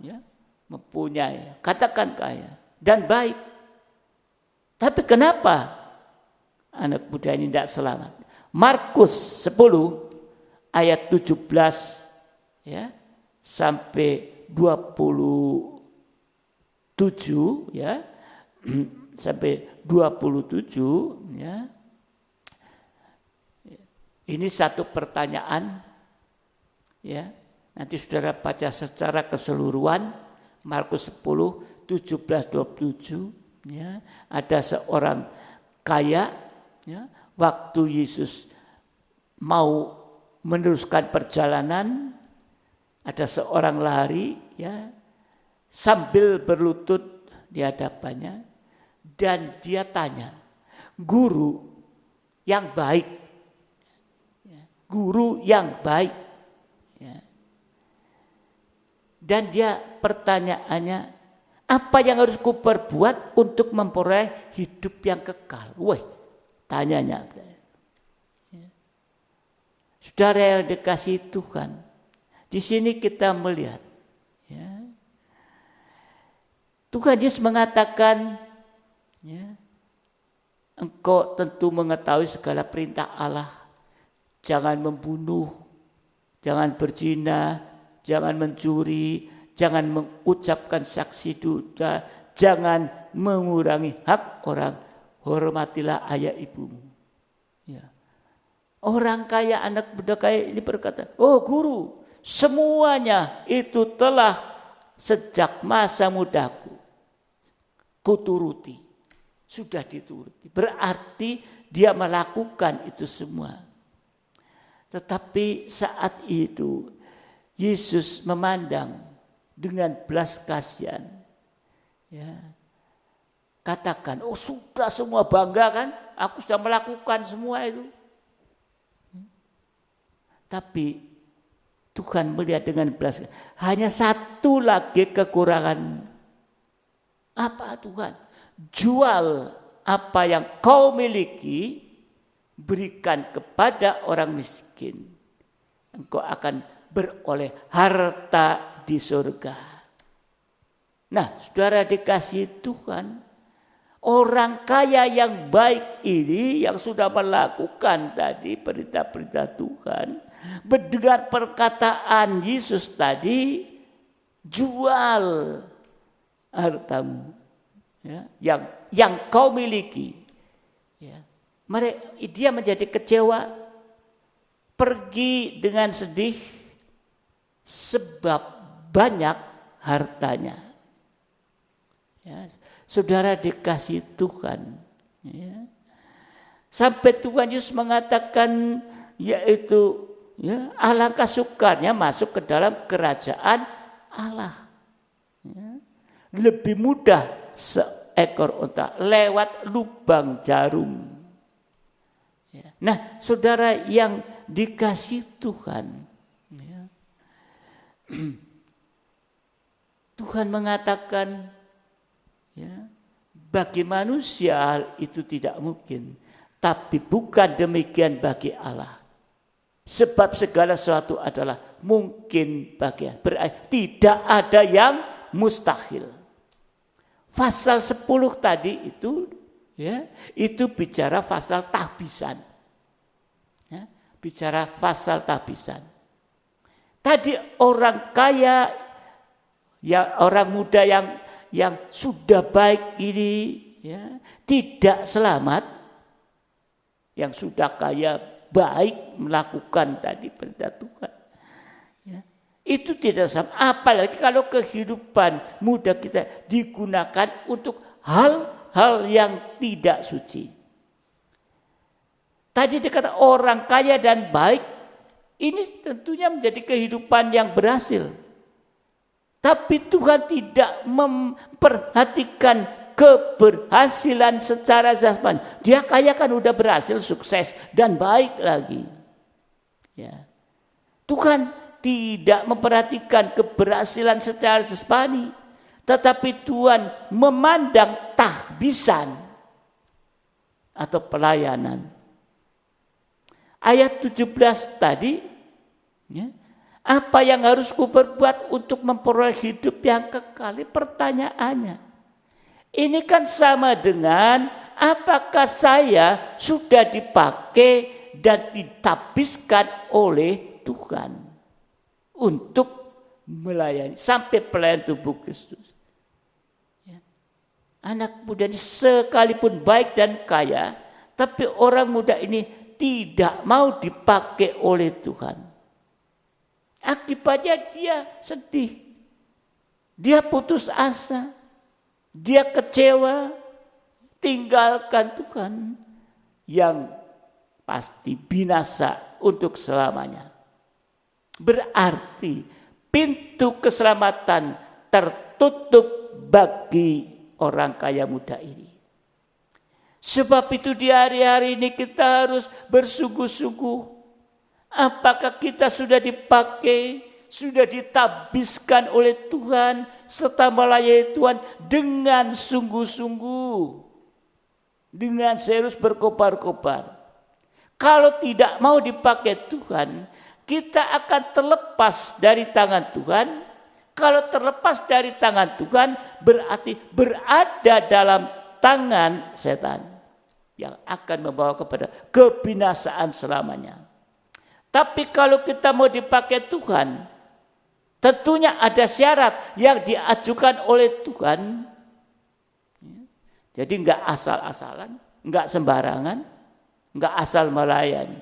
ya, mempunyai, katakan kaya dan baik. Tapi kenapa anak muda ini tidak selamat? Markus 10 ayat 17, ya, sampai 27, ya, sampai 27, ya. Ini satu pertanyaan, ya. Nanti saudara baca secara keseluruhan Markus 10 17 27, ya. Ada seorang kaya, ya, waktu Yesus mau meneruskan perjalanan, ada seorang lari, ya, sambil berlutut di hadapannya, dan dia tanya, guru yang baik, guru yang baik, ya. Dan dia pertanyaannya, apa yang harus kuperbuat untuk memperoleh hidup yang kekal? Wah, tanyanya. Ya. Saudara yang dikasihi Tuhan, di sini kita melihat, ya, Tuhan Yesus mengatakan, ya, engkau tentu mengetahui segala perintah Allah. Jangan membunuh, jangan berzina, jangan mencuri, jangan mengucapkan saksi dusta, jangan mengurangi hak orang, hormatilah ayah ibumu. Ya. Orang kaya, anak muda kaya ini berkata, oh guru, semuanya itu telah sejak masa mudaku kuturuti. Sudah dituruti. Berarti dia melakukan itu semua. Tetapi saat itu Yesus memandang dengan belas kasihan. Ya. Katakan, oh sudah semua bangga kan? Aku sudah melakukan semua itu. Tapi Tuhan melihat dengan belas kasihan. Hanya satu lagi kekurangan. Apa Tuhan? Jual apa yang kau miliki, berikan kepada orang miskin. Engkau akan beroleh harta di surga. Nah, saudara dikasihi Tuhan, orang kaya yang baik ini yang sudah melakukan tadi perintah-perintah Tuhan, mendengar perkataan Yesus tadi, jual hartamu, ya, yang kau miliki. Ya. Dia menjadi kecewa, pergi dengan sedih sebab banyak hartanya. Ya. Saudara dikasih Tuhan, ya. Sampai Tuhan Yesus mengatakan, yaitu ya, alangkah sukarnya masuk ke dalam kerajaan Allah. Ya. Lebih mudah seekor unta lewat lubang jarum. Ya. Nah, saudara yang dikasih Tuhan, ya. Tuhan mengatakan, ya, bagi manusia hal itu tidak mungkin, tapi bukan demikian bagi Allah. Sebab segala sesuatu adalah mungkin baginya. Berarti tidak ada yang mustahil. Pasal 10 tadi itu, ya, itu bicara pasal tahbisan. Ya, bicara pasal tahbisan. Tadi orang kaya, ya, orang muda yang sudah baik ini, ya, tidak selamat. Yang sudah kaya baik melakukan tadi perintah Tuhan. Ya. Itu tidak sama. Apalagi kalau kehidupan muda kita digunakan untuk hal-hal yang tidak suci. Tadi dikata orang kaya dan baik, ini tentunya menjadi kehidupan yang berhasil. Tapi Tuhan tidak memperhatikan keberhasilan secara jasmani. Dia kaya kan udah berhasil, sukses dan baik lagi. Ya. Tuhan tidak memperhatikan keberhasilan secara jasmani, tetapi Tuhan memandang tahbisan atau pelayanan. Ayat 17 tadi, ya, apa yang harus kuperbuat untuk memperoleh hidup yang kekal? Pertanyaannya, ini kan sama dengan apakah saya sudah dipakai dan ditabiskan oleh Tuhan untuk melayani sampai pelayan tubuh Kristus. Ya. Anak muda ini sekalipun baik dan kaya, tapi orang muda ini tidak mau dipakai oleh Tuhan. Akibatnya dia sedih, dia putus asa, dia kecewa, tinggalkan Tuhan yang pasti binasa untuk selamanya. Berarti pintu keselamatan tertutup bagi orang kaya muda ini. Sebab itu di hari-hari ini kita harus bersungguh-sungguh. Apakah kita sudah dipakai, sudah ditabiskan oleh Tuhan, serta melayani Tuhan dengan sungguh-sungguh, dengan serius berkobar-kobar. Kalau tidak mau dipakai Tuhan, kita akan terlepas dari tangan Tuhan. Kalau terlepas dari tangan Tuhan, berarti berada dalam tangan setan. yang akan membawa kepada kebinasaan selamanya. Tapi kalau kita mau dipakai Tuhan, tentunya ada syarat yang diajukan oleh Tuhan. Jadi enggak asal-asalan, enggak sembarangan, enggak asal melayani.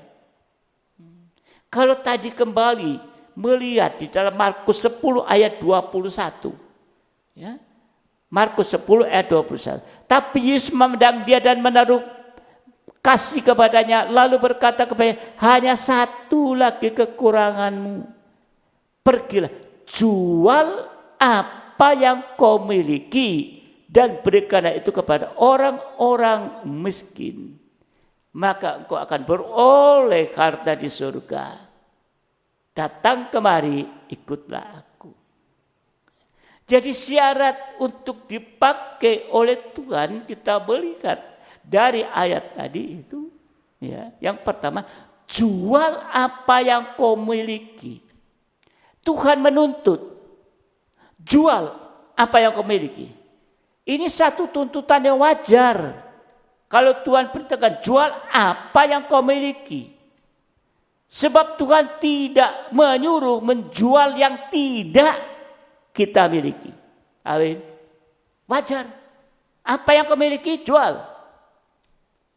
Kalau tadi kembali melihat di dalam Markus 10 ayat 21. Ya. Markus 10 ayat 21. Tapi Yesus memandang dia dan menaruh kasih kepadanya, lalu berkata kepadanya, hanya satu lagi kekuranganmu. Pergilah, jual apa yang kau miliki dan berikanlah itu kepada orang-orang miskin. Maka engkau akan beroleh harta di surga. Datang kemari, ikutlah aku. Jadi syarat untuk dipakai oleh Tuhan kita melihat dari ayat tadi itu, ya, yang pertama, jual apa yang kau miliki. Tuhan menuntut, jual apa yang kau miliki. Ini satu tuntutan yang wajar. Kalau Tuhan berkata, jual apa yang kau miliki. Sebab Tuhan tidak menyuruh menjual yang tidak kita miliki. Amin. Wajar. Apa yang kau miliki, jual.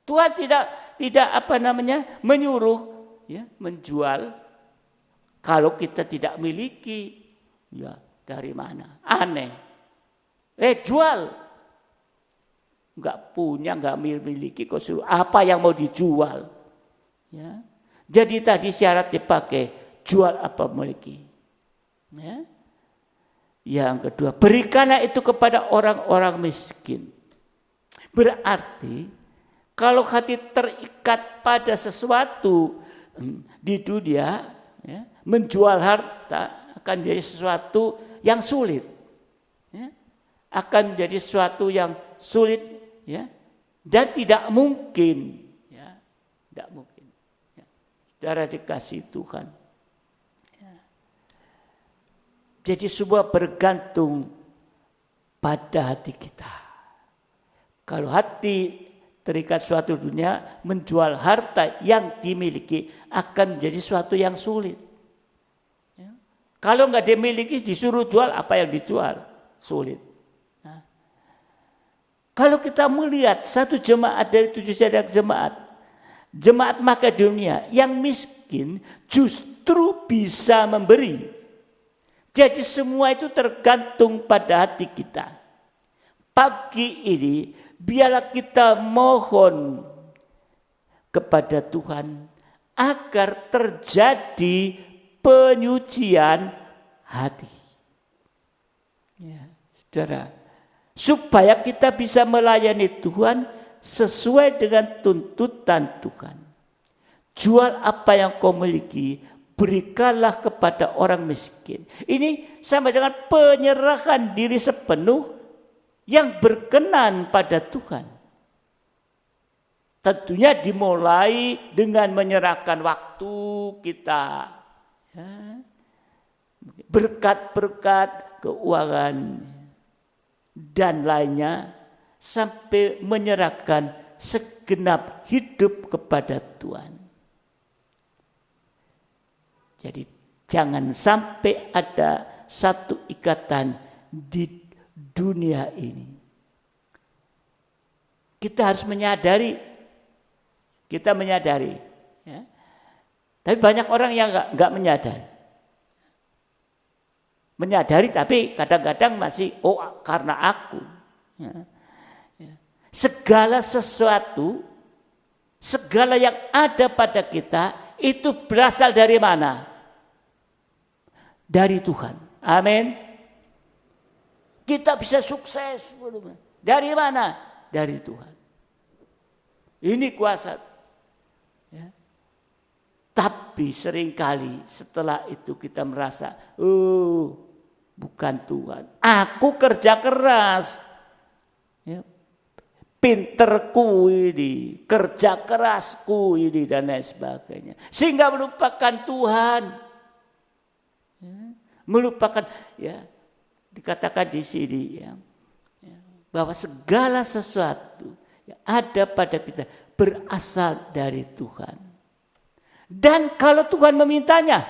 Tuhan tidak menyuruh ya, menjual kalau kita tidak miliki. Ya, dari mana? Aneh. Jual. Enggak punya, enggak miliki, kok suruh apa yang mau dijual. Ya. Jadi tadi syarat dipakai, jual apa miliki. Ya. Yang kedua, berikanlah itu kepada orang-orang miskin. Berarti kalau hati terikat pada sesuatu di dunia, ya, menjual harta akan menjadi sesuatu yang sulit. Ya. Akan menjadi sesuatu yang sulit, ya, dan tidak mungkin. Ya. Tidak mungkin. Ya. Saudara dikasih Tuhan. Ya. Jadi semua bergantung pada hati kita. Kalau hati terikat suatu dunia, menjual harta yang dimiliki akan menjadi suatu yang sulit. Ya. Kalau nggak dimiliki, disuruh jual, apa yang dijual? Sulit. Nah. Kalau kita melihat satu jemaat dari 7 jemaat, jemaat Makedonia yang miskin justru bisa memberi. Jadi semua itu tergantung pada hati kita. Pagi ini, biarlah kita mohon kepada Tuhan agar terjadi penyucian hati. Ya, saudara, supaya kita bisa melayani Tuhan sesuai dengan tuntutan Tuhan. Jual apa yang kau miliki, berikanlah kepada orang miskin. Ini sama dengan penyerahan diri sepenuh yang berkenan pada Tuhan. Tentunya dimulai dengan menyerahkan waktu kita, ya, berkat-berkat keuangan dan lainnya, sampai menyerahkan segenap hidup kepada Tuhan. Jadi jangan sampai ada satu ikatan di dunia ini. Kita harus menyadari, ya. Tapi banyak orang yang nggak menyadari, tapi kadang-kadang masih karena aku. Ya. Ya. Segala sesuatu, segala yang ada pada kita itu berasal dari mana? Dari Tuhan. Amin. Kita bisa sukses. Dari mana? Dari Tuhan. Ini kuasa. Ya. Tapi seringkali setelah itu kita merasa, bukan Tuhan. Aku kerja keras. Ya. Pinterku ini, kerja kerasku ini, dan lain sebagainya. Sehingga melupakan Tuhan. Ya. Melupakan, ya, dikatakan di sini, ya, bahwa segala sesuatu yang ada pada kita berasal dari Tuhan. Dan kalau Tuhan memintanya,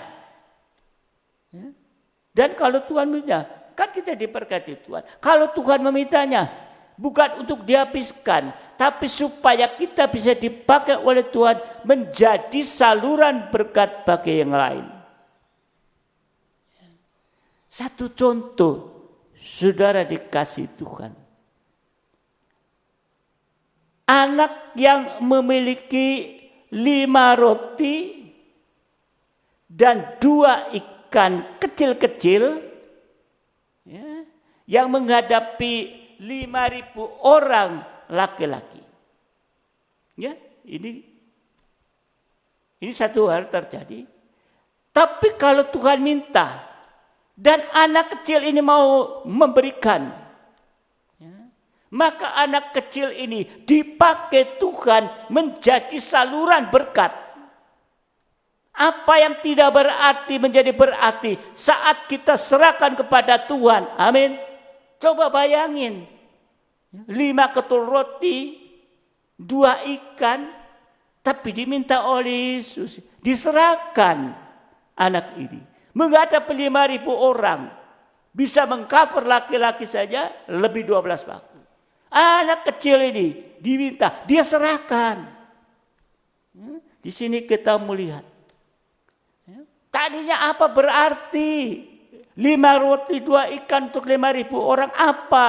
kan kita diberkati Tuhan. Kalau Tuhan memintanya, bukan untuk dihabiskan, tapi supaya kita bisa dipakai oleh Tuhan menjadi saluran berkat bagi yang lain. Satu contoh, saudara dikasih Tuhan. Anak yang memiliki 5 roti dan 2 ikan kecil-kecil, yang menghadapi 5.000 orang laki-laki. Ya, ini satu hal terjadi. Tapi kalau Tuhan minta dan anak kecil ini mau memberikan, maka anak kecil ini dipakai Tuhan menjadi saluran berkat. Apa yang tidak berarti menjadi berarti saat kita serahkan kepada Tuhan. Amin. Coba bayangin, 5 ketul roti, 2 ikan, tapi diminta oleh Yesus, diserahkan anak ini. Menghadapi 5.000 orang, bisa mengcover laki-laki saja lebih 12 waktu. Anak kecil ini diminta, dia serahkan. Di sini kita melihat. Tadinya apa berarti? 5 roti 2 ikan untuk 5.000 orang apa?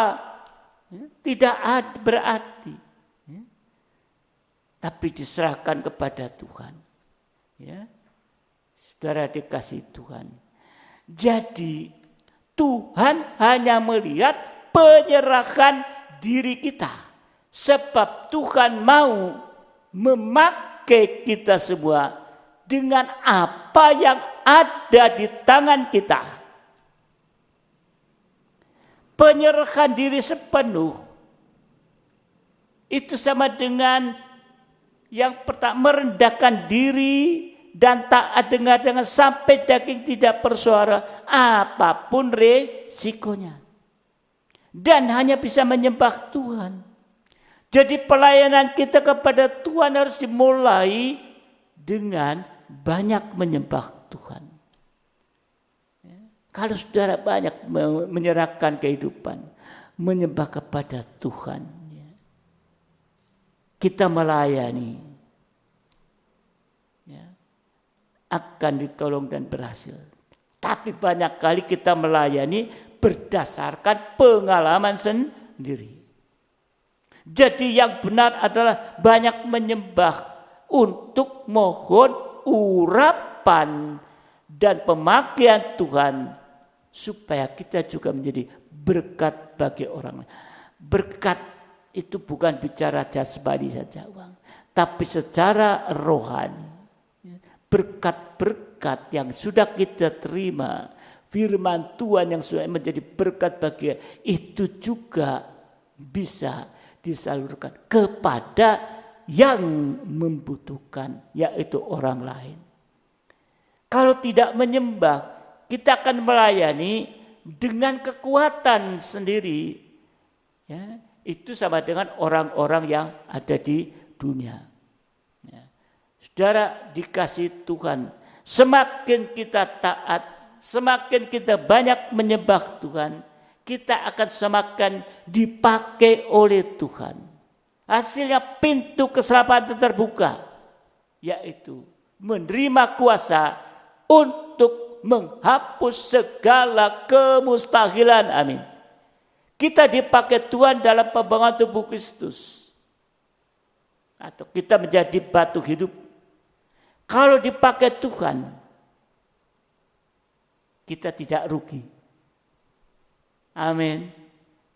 Tidak ada berarti. Tapi diserahkan kepada Tuhan. Ya. Saudara dikasih Tuhan. Jadi Tuhan hanya melihat penyerahan diri kita. Sebab Tuhan mau memakai kita semua dengan apa yang ada di tangan kita. Penyerahan diri sepenuh itu sama dengan yang pertama, merendahkan diri dan taat dengan sampai daging tidak bersuara apapun resikonya. Dan hanya bisa menyembah Tuhan. Jadi pelayanan kita kepada Tuhan harus dimulai dengan banyak menyembah Tuhan. Kalau saudara banyak menyerahkan kehidupan, menyembah kepada Tuhan, kita melayani, akan ditolong dan berhasil. Tapi banyak kali kita melayani berdasarkan pengalaman sendiri. Jadi yang benar adalah banyak menyembah untuk mohon urapan dan pemakaian Tuhan supaya kita juga menjadi berkat bagi orang lain. Berkat itu bukan bicara jasmani saja, tapi secara rohani. Berkat-berkat yang sudah kita terima, firman Tuhan yang sudah menjadi berkat bagi itu juga bisa disalurkan kepada yang membutuhkan, yaitu orang lain. Kalau tidak menyembah, kita akan melayani dengan kekuatan sendiri. Ya, itu sama dengan orang-orang yang ada di dunia. Ya. Saudara dikasih Tuhan, semakin kita taat, semakin kita banyak menyembah Tuhan, kita akan semakin dipakai oleh Tuhan. Hasilnya pintu keselamatan terbuka, yaitu menerima kuasa untuk menghapus segala kemustahilan. Amin. Kita dipakai Tuhan dalam pembangunan tubuh Kristus. Atau kita menjadi batu hidup. Kalau dipakai Tuhan, kita tidak rugi. Amin.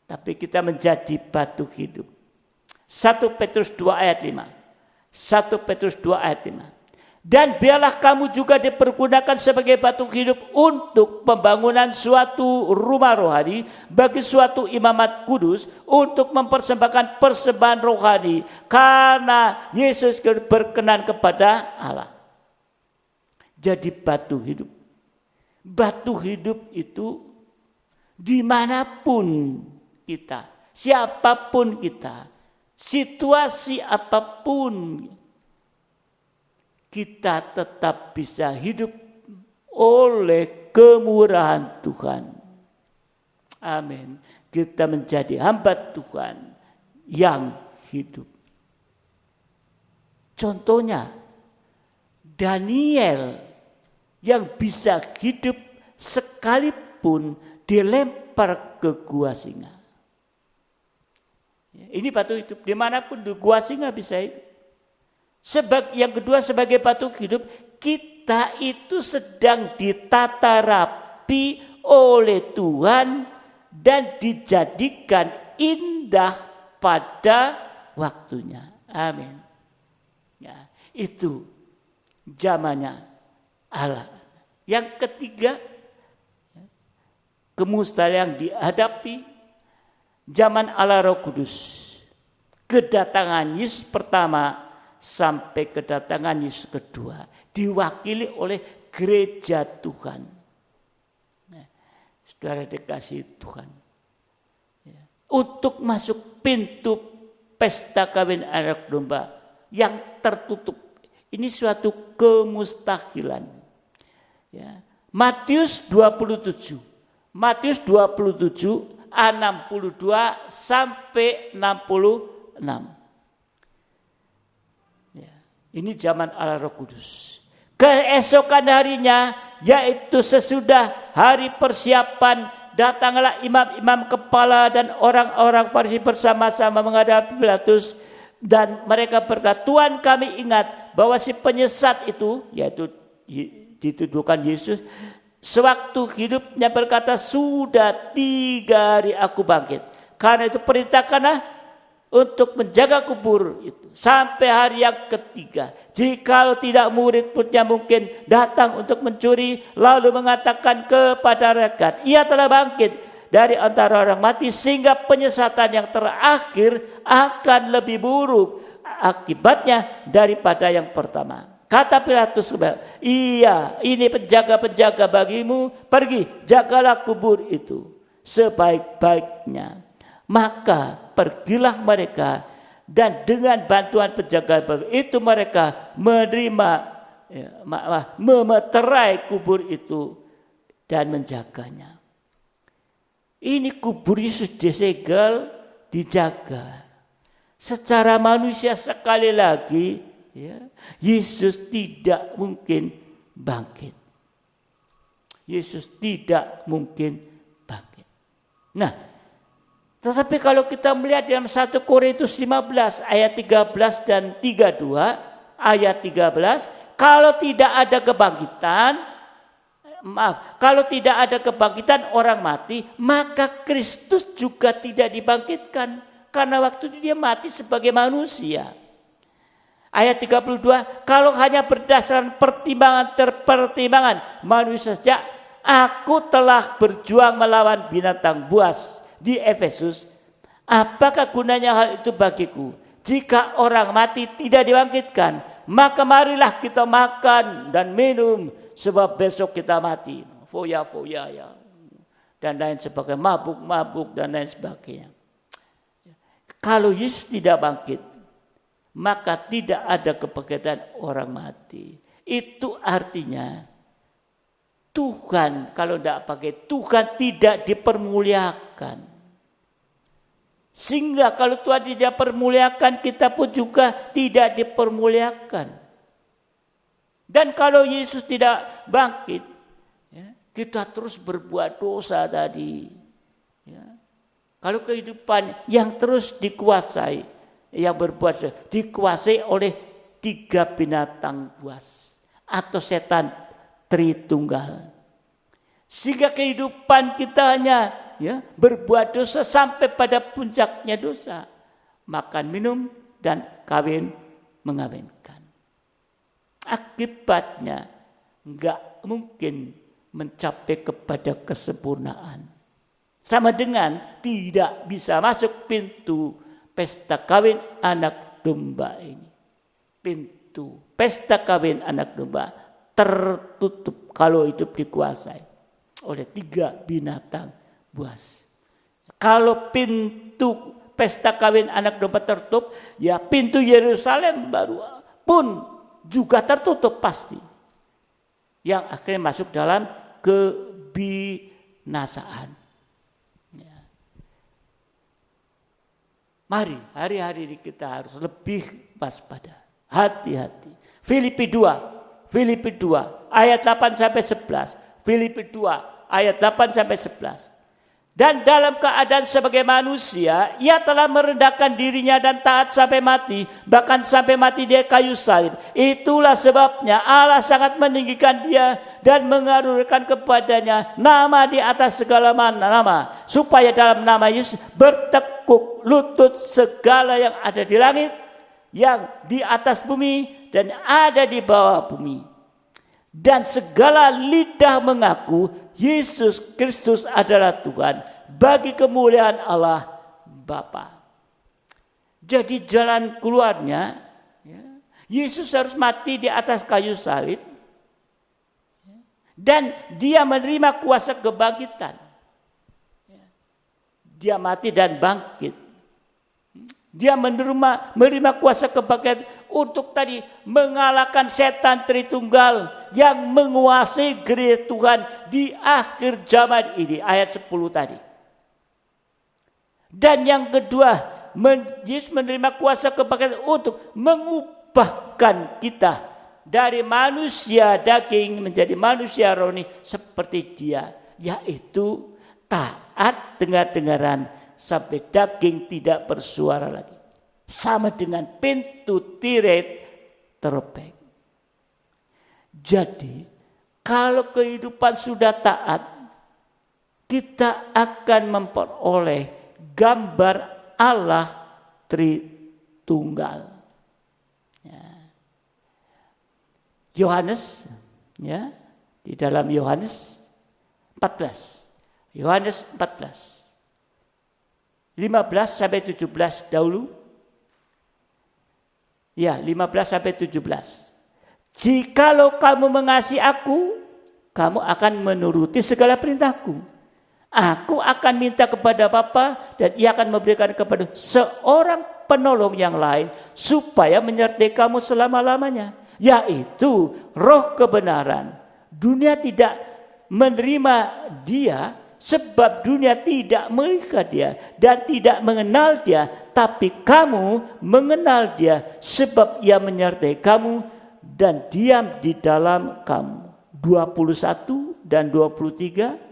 Tapi kita menjadi batu hidup. 1 Petrus 2 ayat 5. 1 Petrus 2 ayat 5. Dan biarlah kamu juga dipergunakan sebagai batu hidup untuk pembangunan suatu rumah rohani bagi suatu imamat kudus untuk mempersembahkan persembahan rohani karena Yesus berkenan kepada Allah. Jadi batu hidup. Batu hidup itu dimanapun kita, siapapun kita, situasi apapun, kita tetap bisa hidup oleh kemurahan Tuhan. Amin. Kita menjadi hamba Tuhan yang hidup. Contohnya Daniel yang bisa hidup sekalipun dilempar ke gua singa. Ini batu hidup, dimanapun di gua singa bisa hidup. Yang kedua, sebagai batu hidup, kita itu sedang ditata rapi oleh Tuhan dan dijadikan indah pada waktunya. Amin. Ya, itu zamannya Allah. Yang ketiga, kemustahilan dihadapi zaman Allah Roh Kudus. Kedatangan Yesus pertama sampai kedatangan Yesus kedua diwakili oleh gereja Tuhan. Nah, saudara dikasih Tuhan. Ya. Untuk masuk pintu pesta kawin anak domba yang tertutup. Ini suatu kemustahilan. Ya. Matius 27. Matius 27 62 sampai 66. Ini zaman Allah Roh Kudus. Keesokan harinya, yaitu sesudah hari persiapan, datanglah imam-imam kepala dan orang-orang Farisi bersama-sama menghadapi Pilatus. Dan mereka berkata, Tuhan, kami ingat bahwa si penyesat itu, yaitu dituduhkan Yesus, sewaktu hidupnya berkata, sudah 3 hari aku bangkit. Karena itu perintahkanlah untuk menjaga kubur itu sampai hari yang ketiga. Jikalau tidak, murid-muridnya mungkin datang untuk mencuri, lalu mengatakan kepada mereka, ia telah bangkit dari antara orang mati, sehingga penyesatan yang terakhir akan lebih buruk akibatnya daripada yang pertama. Kata Pilatus, iya, ini penjaga-penjaga bagimu, pergi jagalah kubur itu sebaik-baiknya. Maka pergilah mereka, dan dengan bantuan penjaga itu mereka memeterai kubur itu dan menjaganya. Ini kubur Yesus disegel, dijaga. Secara manusia sekali lagi, ya, Yesus tidak mungkin bangkit. Yesus tidak mungkin bangkit. Nah, tetapi kalau kita melihat dalam 1 Korintus 15 ayat 13 dan 32, ayat 13, kalau tidak ada kebangkitan orang mati, maka Kristus juga tidak dibangkitkan, karena waktu itu dia mati sebagai manusia. Ayat 32, kalau hanya berdasarkan pertimbangan manusia saja, aku telah berjuang melawan binatang buas di Efesus, apakah gunanya hal itu bagiku? Jika orang mati tidak dibangkitkan, maka marilah kita makan dan minum, sebab besok kita mati. Foya-foya ya, dan lain sebagainya, mabuk-mabuk dan lain sebagainya. Kalau Yesus tidak bangkit, maka tidak ada kebangkitan orang mati. Itu artinya Tuhan, kalau tidak pakai Tuhan, tidak dipermuliakan. Sehingga kalau Tuhan tidak permuliakan, kita pun juga tidak dipermuliakan. Dan kalau Yesus tidak bangkit, ya, kita terus berbuat dosa tadi. Ya. Kalau kehidupan yang terus dikuasai, yang berbuat dosa, dikuasai oleh 3 binatang buas atau setan Tritunggal. Sehingga kehidupan kita hanya, ya, berbuat dosa sampai pada puncaknya dosa. Makan, minum, dan kawin mengawinkan. Akibatnya enggak mungkin mencapai kepada kesempurnaan. Sama dengan tidak bisa masuk pintu pesta kawin anak domba ini. Pintu pesta kawin anak domba tertutup kalau hidup dikuasai oleh 3 binatang buas. Kalau pintu pesta kawin anak domba tertutup, ya pintu Yerusalem baru pun juga tertutup pasti. Yang akhirnya masuk dalam kebinasaan. Ya. Mari hari-hari ini kita harus lebih waspada, hati-hati. Filipi 2 ayat 8 sampai 11. Filipi 2 ayat 8 sampai 11. Dan dalam keadaan sebagai manusia, ia telah merendahkan dirinya dan taat sampai mati, bahkan sampai mati di kayu salib. Itulah sebabnya Allah sangat meninggikan dia dan mengaruniakan kepadanya nama di atas segala nama, supaya dalam nama Yesus bertekuk lutut segala yang ada di langit, yang di atas bumi dan ada di bawah bumi. Dan segala lidah mengaku Yesus Kristus adalah Tuhan, bagi kemuliaan Allah Bapa. Jadi jalan keluarnya, ya, Yesus harus mati di atas kayu salib, dan dia menerima kuasa kebangkitan. Dia mati dan bangkit. Dia menerima kuasa kebangkitan untuk tadi mengalahkan setan Tritunggal yang menguasai gereja Tuhan di akhir zaman ini. Ayat 10 tadi. Dan yang kedua, Yesus menerima kuasa kebangkitan untuk mengubahkan kita dari manusia daging menjadi manusia rohani seperti dia. Yaitu taat dengar-dengaran sampai daging tidak bersuara lagi. Sama dengan pintu tirai terobek. Jadi kalau kehidupan sudah taat, kita akan memperoleh gambar Allah Tritunggal. Yohanes, ya, di dalam Yohanes 14. Yohanes 14. 15 sampai 17 dahulu. Ya, 15 sampai 17. Jikalau kamu mengasihi aku, kamu akan menuruti segala perintahku. Aku akan minta kepada Bapa dan ia akan memberikan kepada seorang penolong yang lain supaya menyertai kamu selama-lamanya, yaitu Roh kebenaran. Dunia tidak menerima dia sebab dunia tidak melihat dia dan tidak mengenal dia, tapi kamu mengenal dia sebab ia menyertai kamu dan diam di dalam kamu. 21 dan 23.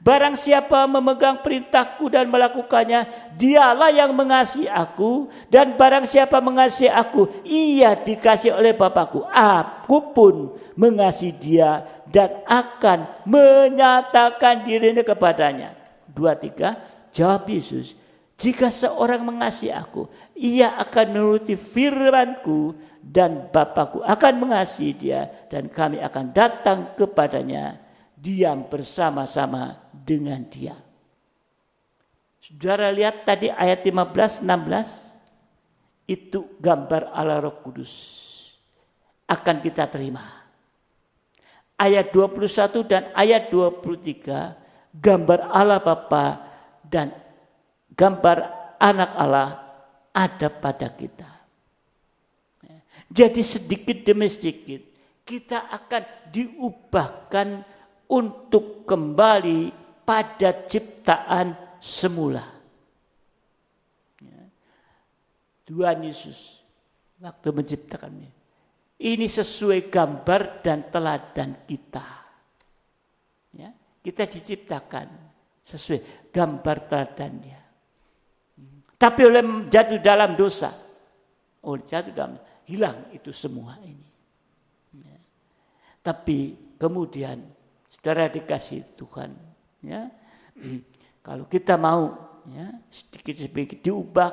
Barang siapa memegang perintahku dan melakukannya, dialah yang mengasihi aku, dan barang siapa mengasihi aku, ia dikasihi oleh Bapakku. Aku pun mengasihi dia dan akan menyatakan dirinya kepadanya. 23, jawab Yesus, jika seorang mengasihi aku, ia akan menuruti firmanku, dan Bapakku akan mengasihi dia, dan kami akan datang kepadanya, diam bersama-sama dengan dia. Saudara lihat tadi ayat 15, 16, itu gambar Allah Roh Kudus akan kita terima. Ayat 21 dan ayat 23, gambar Allah Bapa dan gambar anak Allah ada pada kita. Jadi sedikit demi sedikit kita akan diubahkan untuk kembali pada ciptaan semula. Tuhan Yesus waktu menciptakannya, ini sesuai gambar dan teladan kita. Ya, kita diciptakan sesuai gambar teladannya. Tapi oleh jatuh dalam dosa, hilang itu semua ini. Ya. Tapi kemudian saudara dikasih Tuhan, ya, kalau kita mau, ya, sedikit-sedikit diubah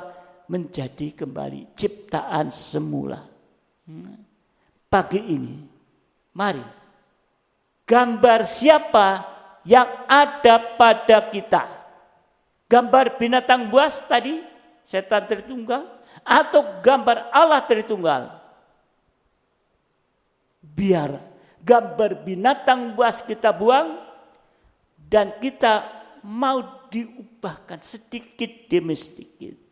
menjadi kembali ciptaan semula. Pagi ini, mari gambar siapa yang ada pada kita? Gambar binatang buas tadi, setan Tritunggal, atau gambar Allah Tritunggal? Biar gambar binatang buas kita buang dan kita mau diubahkan sedikit demi sedikit.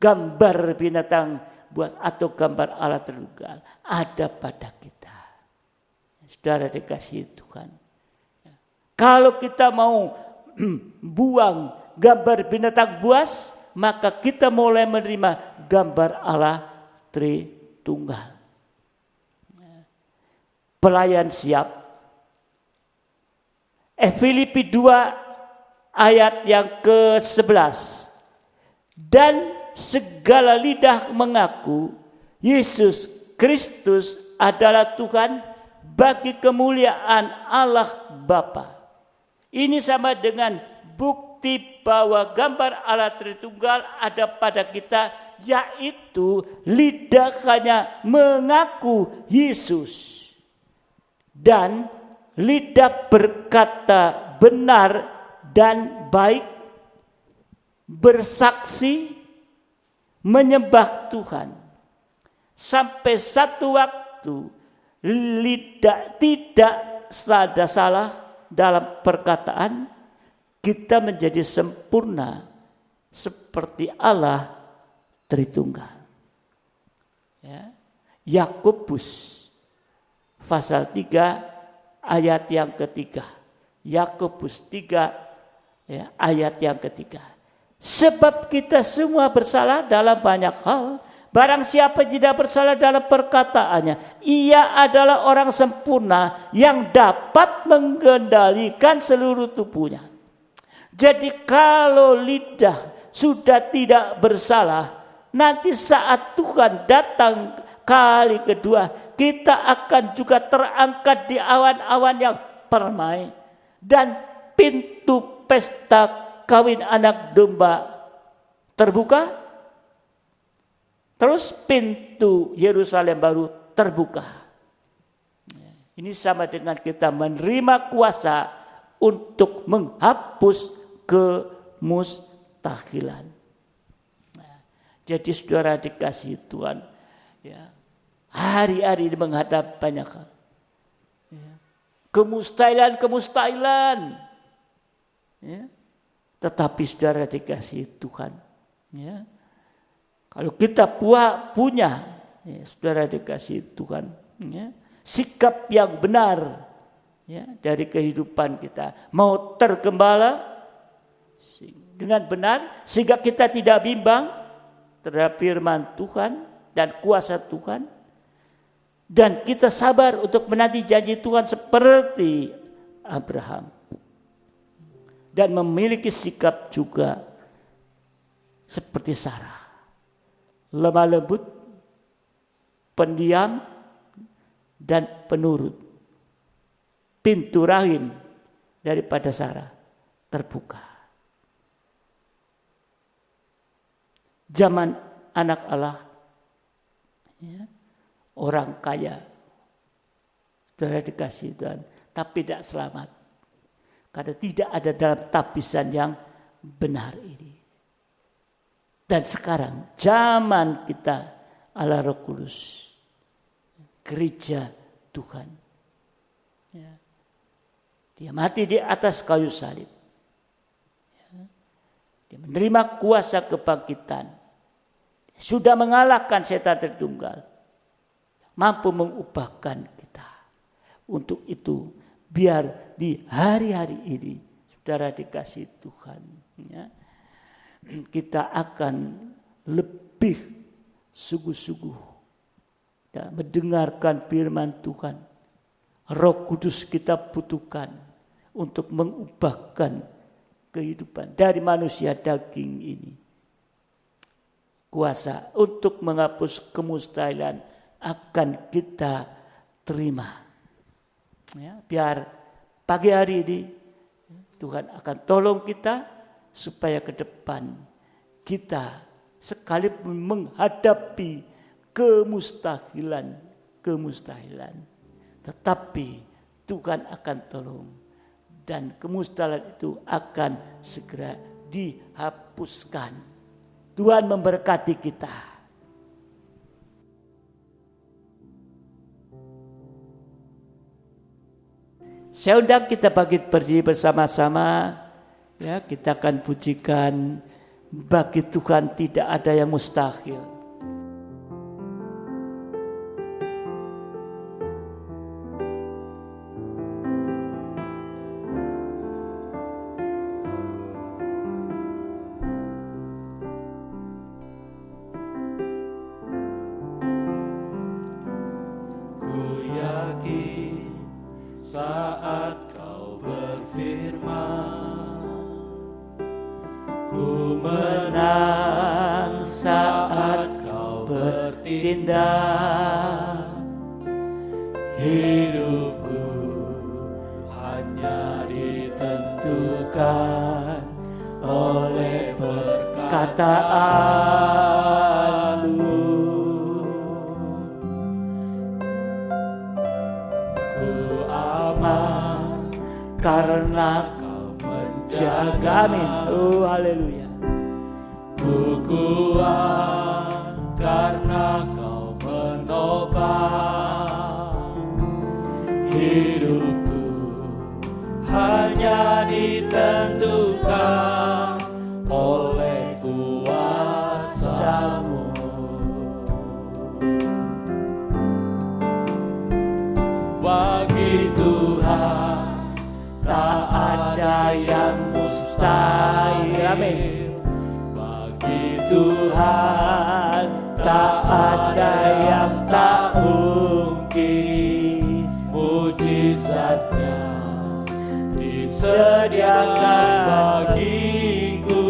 gambar binatang buas atau gambar Allah tertunggal ada pada kita. Saudara dikasihi Tuhan. Kalau kita mau buang gambar binatang buas, maka kita mulai menerima gambar Allah Tritunggal. Pelayan siap. Filipi 2 ayat yang ke-11. Dan segala lidah mengaku Yesus Kristus adalah Tuhan bagi kemuliaan Allah Bapa. Ini sama dengan bukti bahwa gambar Allah Tritunggal ada pada kita, yaitu lidah hanya mengaku Yesus dan lidah berkata benar dan baik, bersaksi menyembah Tuhan. Sampai satu waktu lidah tidak ada salah dalam perkataan, kita menjadi sempurna seperti Allah Tritunggal. Ya. Yakobus pasal 3 ayat yang ketiga. Yakobus 3 ya, ayat yang ketiga. Sebab kita semua bersalah dalam banyak hal. Barang siapa tidak bersalah dalam perkataannya, ia adalah orang sempurna yang dapat mengendalikan seluruh tubuhnya. Jadi kalau lidah sudah tidak bersalah, nanti saat Tuhan datang kali kedua, kita akan juga terangkat di awan-awan yang permai. Dan pintu pesta kawin anak domba terbuka. Terus pintu Yerusalem baru terbuka. Ini sama dengan kita menerima kuasa untuk menghapus kemustahilan. Jadi saudara dikasihi Tuhan, ya, hari-hari ini menghadap banyak hal. Ya. Kemustahilan. Ya. Tetapi saudara dikasihi Tuhan, ya. Kalau kita punya, ya, saudara dikasihi Tuhan, ya, sikap yang benar, ya, dari kehidupan kita, mau tergembala dengan benar, sehingga kita tidak bimbang terhadap firman Tuhan dan kuasa Tuhan, dan kita sabar untuk menanti janji Tuhan seperti Abraham, dan memiliki sikap juga seperti Sarah. Lemah lembut, pendiam, dan penurut. Pintu rahim daripada Sarah terbuka. Zaman anak Allah, ya, orang kaya, saudara dikasihi Tuhan, tapi tidak selamat. Karena tidak ada dalam tabisan yang benar ini. Dan sekarang zaman kita ala Roh Kudus, gereja Tuhan, ya. Dia mati di atas kayu salib, ya. Dia menerima kuasa kebangkitan, sudah mengalahkan setan tertunggal, mampu mengubahkan kita. Untuk itu biar di hari-hari ini saudara dikasihi Tuhan, ya, kita akan lebih sungguh-sungguh dan mendengarkan firman Tuhan. Roh Kudus kita butuhkan untuk mengubahkan kehidupan dari manusia daging ini. Kuasa untuk menghapus kemustahilan akan kita terima. Ya, biar pagi hari ini Tuhan akan tolong kita supaya ke depan kita sekalipun menghadapi kemustahilan, tetapi Tuhan akan tolong dan kemustahilan itu akan segera dihapuskan. Tuhan memberkati kita. Saya undang kita bangkit berdiri bersama-sama. Ya, kita akan pujikan Bagi Tuhan tidak ada yang mustahil. Ku yakin saat kau berfirman, ku Menang saat kau bertindak. hidupku hanya ditentukan oleh Kataanmu. Ku aman Karena kau jaga, amin. Oh haleluya. Ku kuat karena kau menopang hidupku, hanya ditentukan oleh kuasa-Mu. Bagi Tuhan tak ada yang mustahil. Amin. Bagi Tuhan tak ada yang tak mungkin. Mujizatnya disediakan bagiku.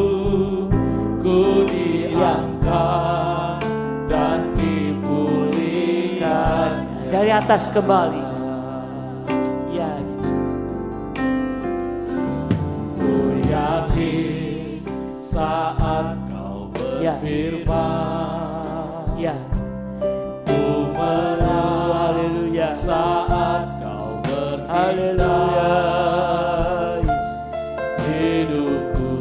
Ku diangkat dan dipulihkan Dari atas kembali. Ya Yesus. Ku yakin saat kau Ya. berfirman, Ya. ku menang Haleluya. saat kau Haleluya. bertindak. Hidupku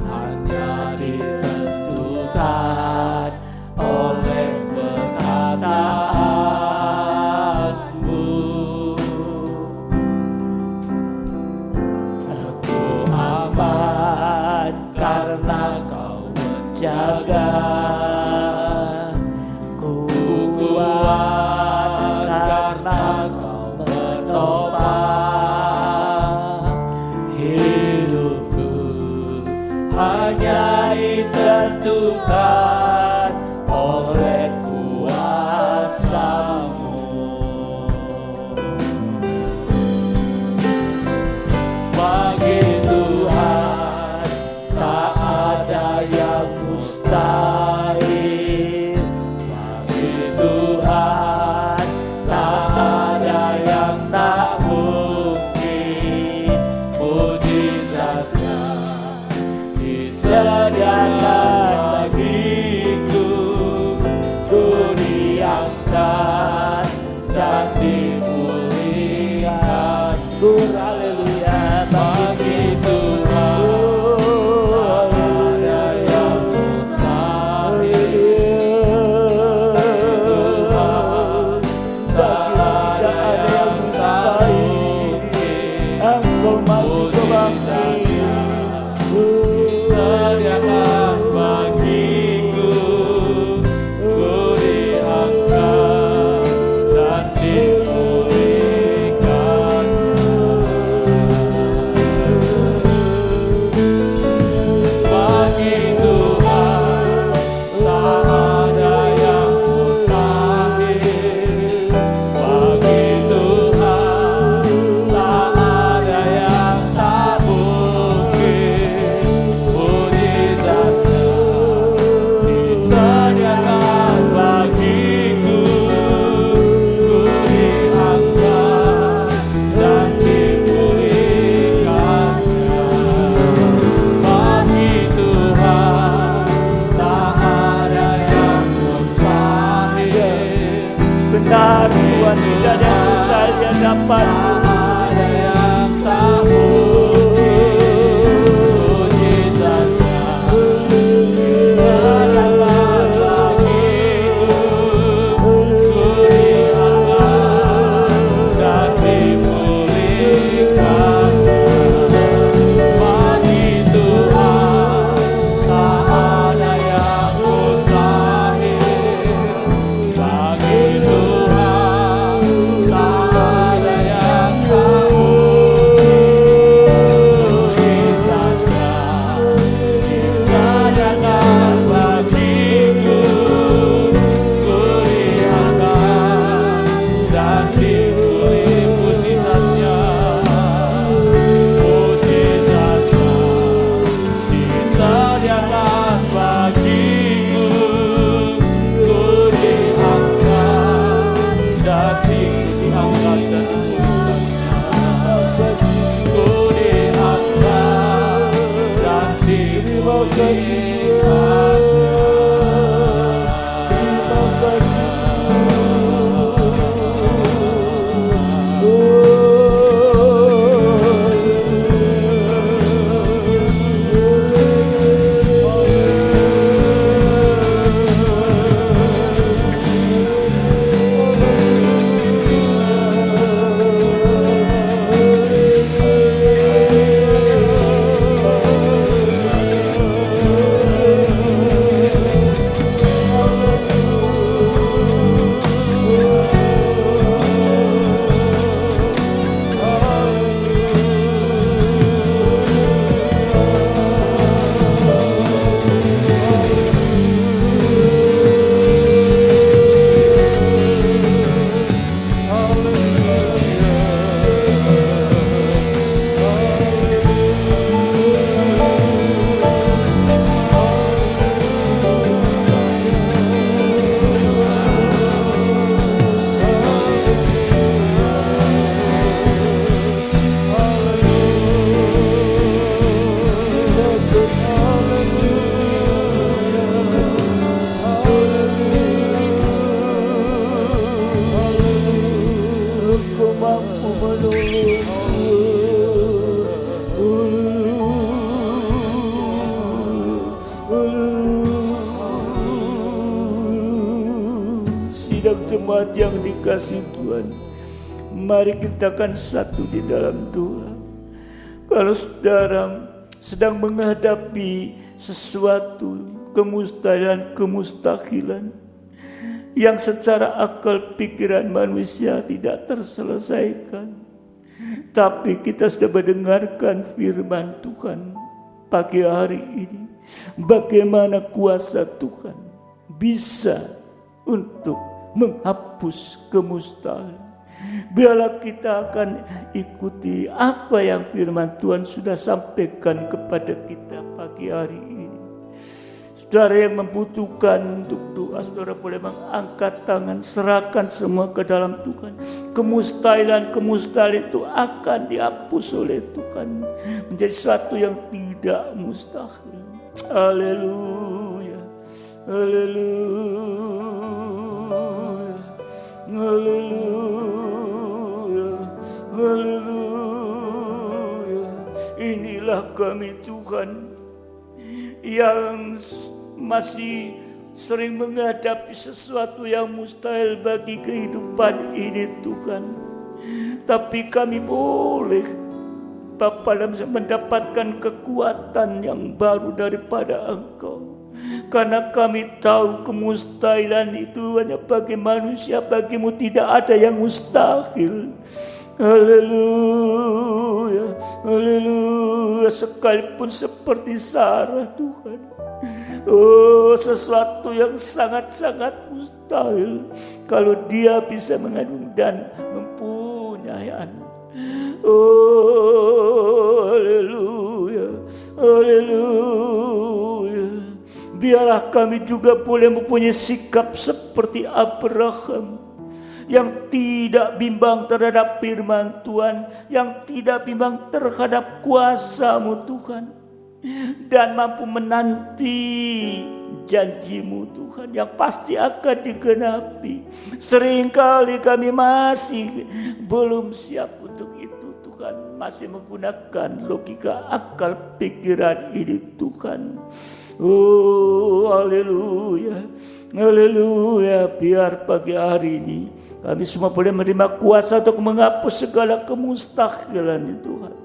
hanya ditentukan oleh perkataan-Mu. Aku aman karena kau menjaga. Ku Kuat karena kau menopang hidupku, hanya ditentukan oleh kuasa-Mu. Bagi Tuhan tak ada yang mustahil. Bagi Tuhan tak ada yang tak mungkin. Mujizatnya disediakan bagiku. Ku diangkat dan dipulihkan. haleluya. Bagi Tuhan tak ada yang mustahil. Tuhan tak ada yang tak mungkin. Engkau mati kembali. Disediakan kasih Tuhan. Terima kasih Sidang jemaat yang dikasihi Tuhan, mari kita akan satu di dalam doa. Kalau saudara sedang menghadapi sesuatu kemustahilan yang secara akal pikiran manusia tidak terselesaikan, tapi kita sudah mendengarkan firman Tuhan pagi hari ini, bagaimana kuasa Tuhan bisa untuk menghapus kemustahilan. Biarlah kita akan ikuti apa yang firman Tuhan sudah sampaikan kepada kita pagi hari ini. Saudara yang membutuhkan untuk doa, saudara boleh mengangkat tangan, serahkan semua ke dalam Tuhan. Kemustahilan itu akan dihapus oleh Tuhan, menjadi sesuatu yang tidak mustahil. Haleluya, haleluya, haleluya, haleluya. Inilah kami Tuhan yang masih sering menghadapi sesuatu yang mustahil bagi kehidupan ini Tuhan. Tapi kami boleh Bapa mendapatkan kekuatan yang baru daripada Engkau. Karena kami tahu kemustahilan itu hanya bagi manusia, bagimu tidak ada yang mustahil. Haleluya, haleluya. Sekalipun seperti Sarah Tuhan, oh, sesuatu yang sangat-sangat mustahil kalau dia bisa mengandung dan mempunyai anak. Oh, haleluya, haleluya. Biarlah kami juga boleh mempunyai sikap seperti Abraham, yang tidak bimbang terhadap firman Tuhan, yang tidak bimbang terhadap kuasa-Mu Tuhan, dan mampu menanti janji-Mu Tuhan yang pasti akan digenapi. Seringkali kami masih belum siap untuk itu Tuhan, masih menggunakan logika akal pikiran ini Tuhan. Oh, haleluya, haleluya. Biar pagi hari ini kami semua boleh menerima kuasa untuk menghapus segala kemustahilan itu Tuhan.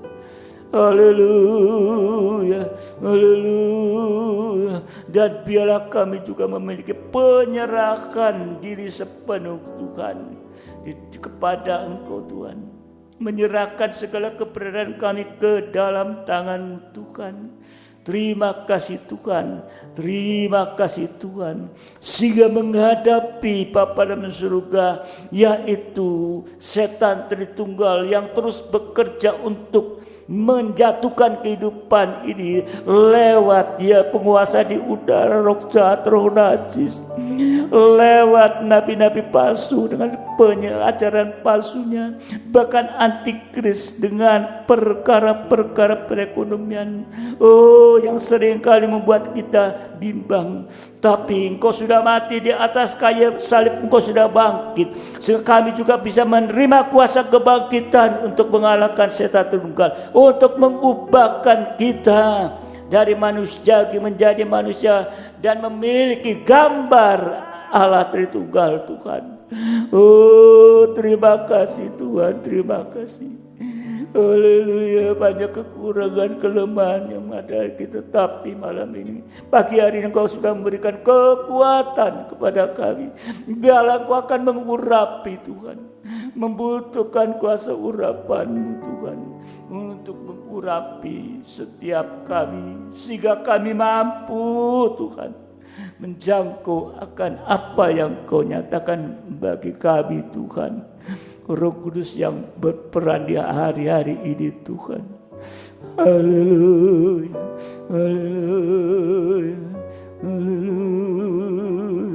Haleluya, haleluya. Dan biarlah kami juga memiliki penyerahan diri sepenuh Tuhan kepada Engkau Tuhan. Menyerahkan segala keberadaan kami ke dalam tangan Tuhan. Terima kasih Tuhan, terima kasih Tuhan, sehingga menghadapi Bapa dalam surga, yaitu setan Tritunggal yang terus bekerja untuk menjatuhkan kehidupan ini lewat dia penguasa di udara, roh jahat, roh najis, lewat nabi-nabi palsu dengan pengajaran palsunya, bahkan antikris dengan perkara-perkara perekonomian yang seringkali membuat kita bimbang. Tapi Engkau sudah mati di atas kayu salib, Engkau sudah bangkit, sehingga kami juga bisa menerima kuasa kebangkitan untuk mengalahkan setan tunggal, untuk mengubahkan kita dari manusia menjadi manusia dan memiliki gambar Allah Tritunggal Tuhan. Terima kasih Tuhan, terima kasih. Haleluya, banyak kekurangan, kelemahan yang ada kita, tapi malam ini, pagi hari ini Engkau sudah memberikan kekuatan kepada kami. Biarlah Engkau akan mengurapi Tuhan, membutuhkan kuasa urapan-Mu Tuhan, untuk mengurapi setiap kami, sehingga kami mampu Tuhan menjangkau akan apa yang Kau nyatakan bagi kami Tuhan. Roh Kudus yang berperan di hari-hari ini Tuhan. Haleluya, haleluya, haleluya,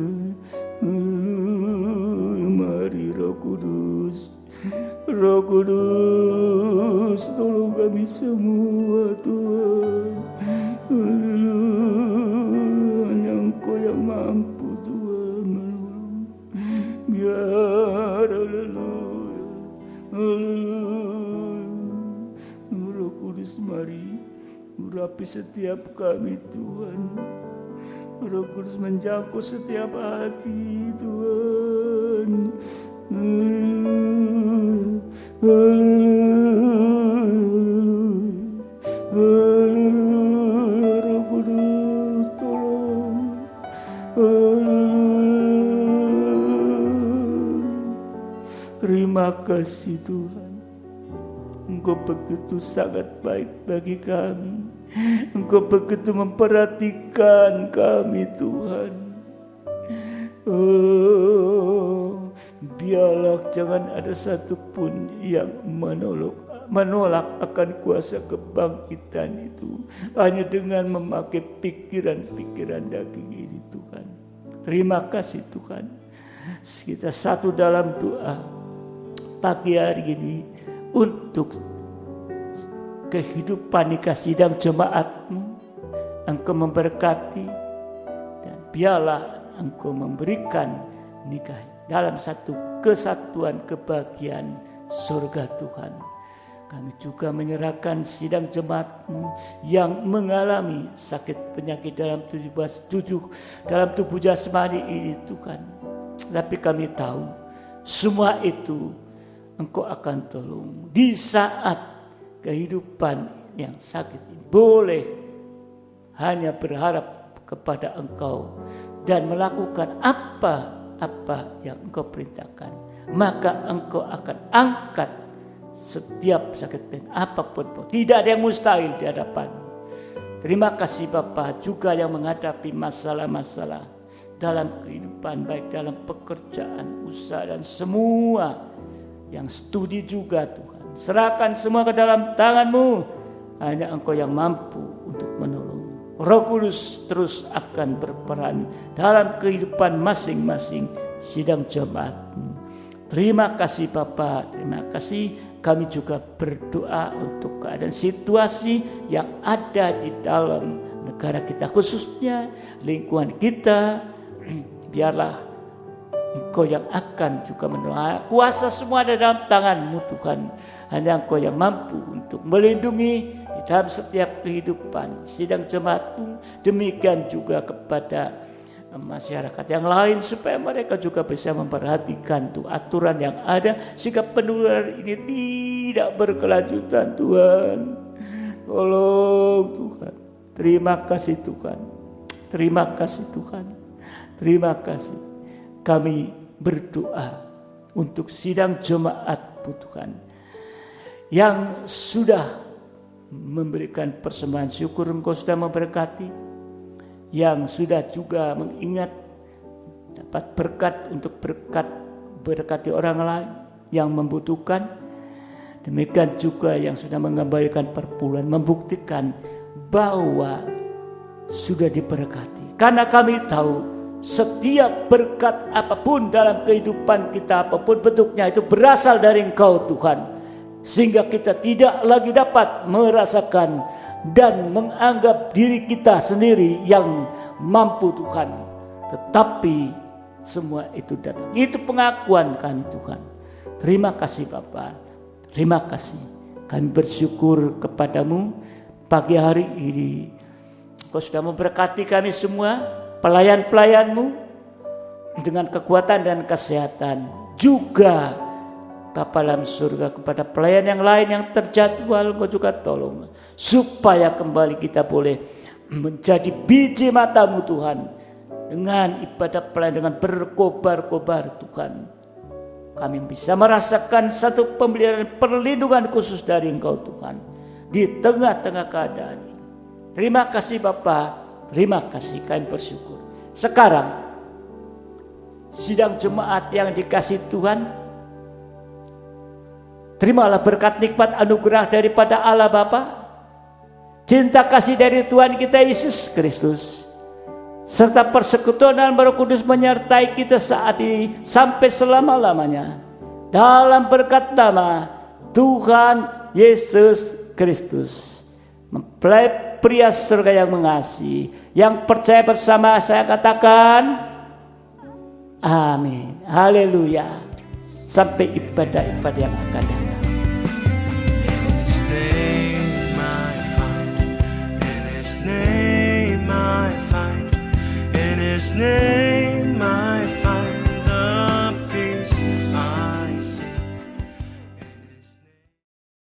haleluya. Mari Roh Kudus, Roh Kudus, tolong kami semua Tuhan. Haleluya, hanya Engkau yang mampu Tuhan menolong. Biar haleluya, haleluya. Roh Kudus, mari urapi setiap kami Tuhan. Roh Kudus menjangkau setiap hati Tuhan. Haleluya, haleluya, haleluya. Roh Kudus tolong. Haleluya. Terima kasih Tuhan. Engkau begitu sangat baik bagi kami. Engkau begitu memperhatikan kami Tuhan. Biarlah jangan ada satupun yang menolak akan kuasa kebangkitan itu, hanya dengan memakai pikiran-pikiran daging ini Tuhan. Terima kasih Tuhan. Kita satu dalam doa pagi hari ini untuk kehidupan nikah sidang jemaat-Mu. Engkau memberkati, dan biarlah Engkau memberikan nikah dalam satu kesatuan kebahagiaan surga Tuhan. Kami juga menyerahkan sidang jemaat-Mu yang mengalami sakit penyakit dalam dalam tubuh jasmani ini Tuhan. Tapi kami tahu semua itu Engkau akan tolong di saat kehidupan yang sakit ini. Boleh hanya berharap kepada Engkau dan melakukan apa yang Engkau perintahkan, maka Engkau akan angkat setiap sakit penyakit apapun. Tidak ada yang mustahil di hadapan-Mu. Terima kasih Bapa, juga yang menghadapi masalah-masalah dalam kehidupan, baik dalam pekerjaan, usaha, dan semua yang studi juga Tuhan. Serahkan semua ke dalam tangan-Mu. Hanya Engkau yang mampu untuk menolong. Roh Kudus terus akan berperan dalam kehidupan masing-masing sidang jemaat-Mu. Terima kasih Bapa, terima kasih. Kami juga berdoa untuk keadaan situasi yang ada di dalam negara kita, khususnya lingkungan kita. Biarlah Engkau yang akan juga menolong. Kuasa semua ada dalam tangan-Mu Tuhan. Hanya Engkau yang mampu untuk melindungi di dalam setiap kehidupan sidang jemaat-Mu. Demikian juga kepada masyarakat yang lain, supaya mereka juga bisa memperhatikan aturan yang ada, sehingga penularan ini tidak berkelanjutan Tuhan. Tolong Tuhan. Terima kasih Tuhan. Terima kasih Tuhan. Terima kasih. Kami berdoa untuk sidang jemaat-Mu Tuhan, yang sudah memberikan persembahan syukur. Engkau sudah memberkati, yang sudah juga mengingat dapat berkat untuk berkati orang lain yang membutuhkan. Demikian juga yang sudah mengembalikan perpuluhan, membuktikan bahwa sudah diberkati. Karena kami tahu setiap berkat apapun dalam kehidupan kita, apapun bentuknya, itu berasal dari Engkau Tuhan. Sehingga kita tidak lagi dapat merasakan dan menganggap diri kita sendiri yang mampu Tuhan. Tetapi semua itu datang. Itu pengakuan kami Tuhan. Terima kasih Bapa. Terima kasih. Kami bersyukur kepadamu pagi hari ini. Engkau sudah memberkati kami semua, pelayan-pelayanmu, dengan kekuatan dan kesehatan. Juga Bapa dalam surga, kepada pelayan yang lain yang terjadwal, Engkau juga tolong. Supaya kembali kita boleh menjadi biji matamu Tuhan. Dengan ibadah pelayan, dengan berkobar-kobar Tuhan. Kami bisa merasakan satu pembelian perlindungan khusus dari Engkau Tuhan. Di tengah-tengah keadaan ini. Terima kasih Bapa, terima kasih, kami bersyukur. Sekarang, sidang jemaat yang dikasih Tuhan, terimalah berkat nikmat anugerah daripada Allah Bapa, cinta kasih dari Tuhan kita Yesus Kristus, serta persekutuan Roh Kudus menyertai kita saat ini sampai selama-lamanya. Dalam berkat nama Tuhan Yesus Kristus, mempelai pria surga yang mengasihi, yang percaya bersama saya katakan, amin. Haleluya. Sampai ibadah-ibadah yang akan datang.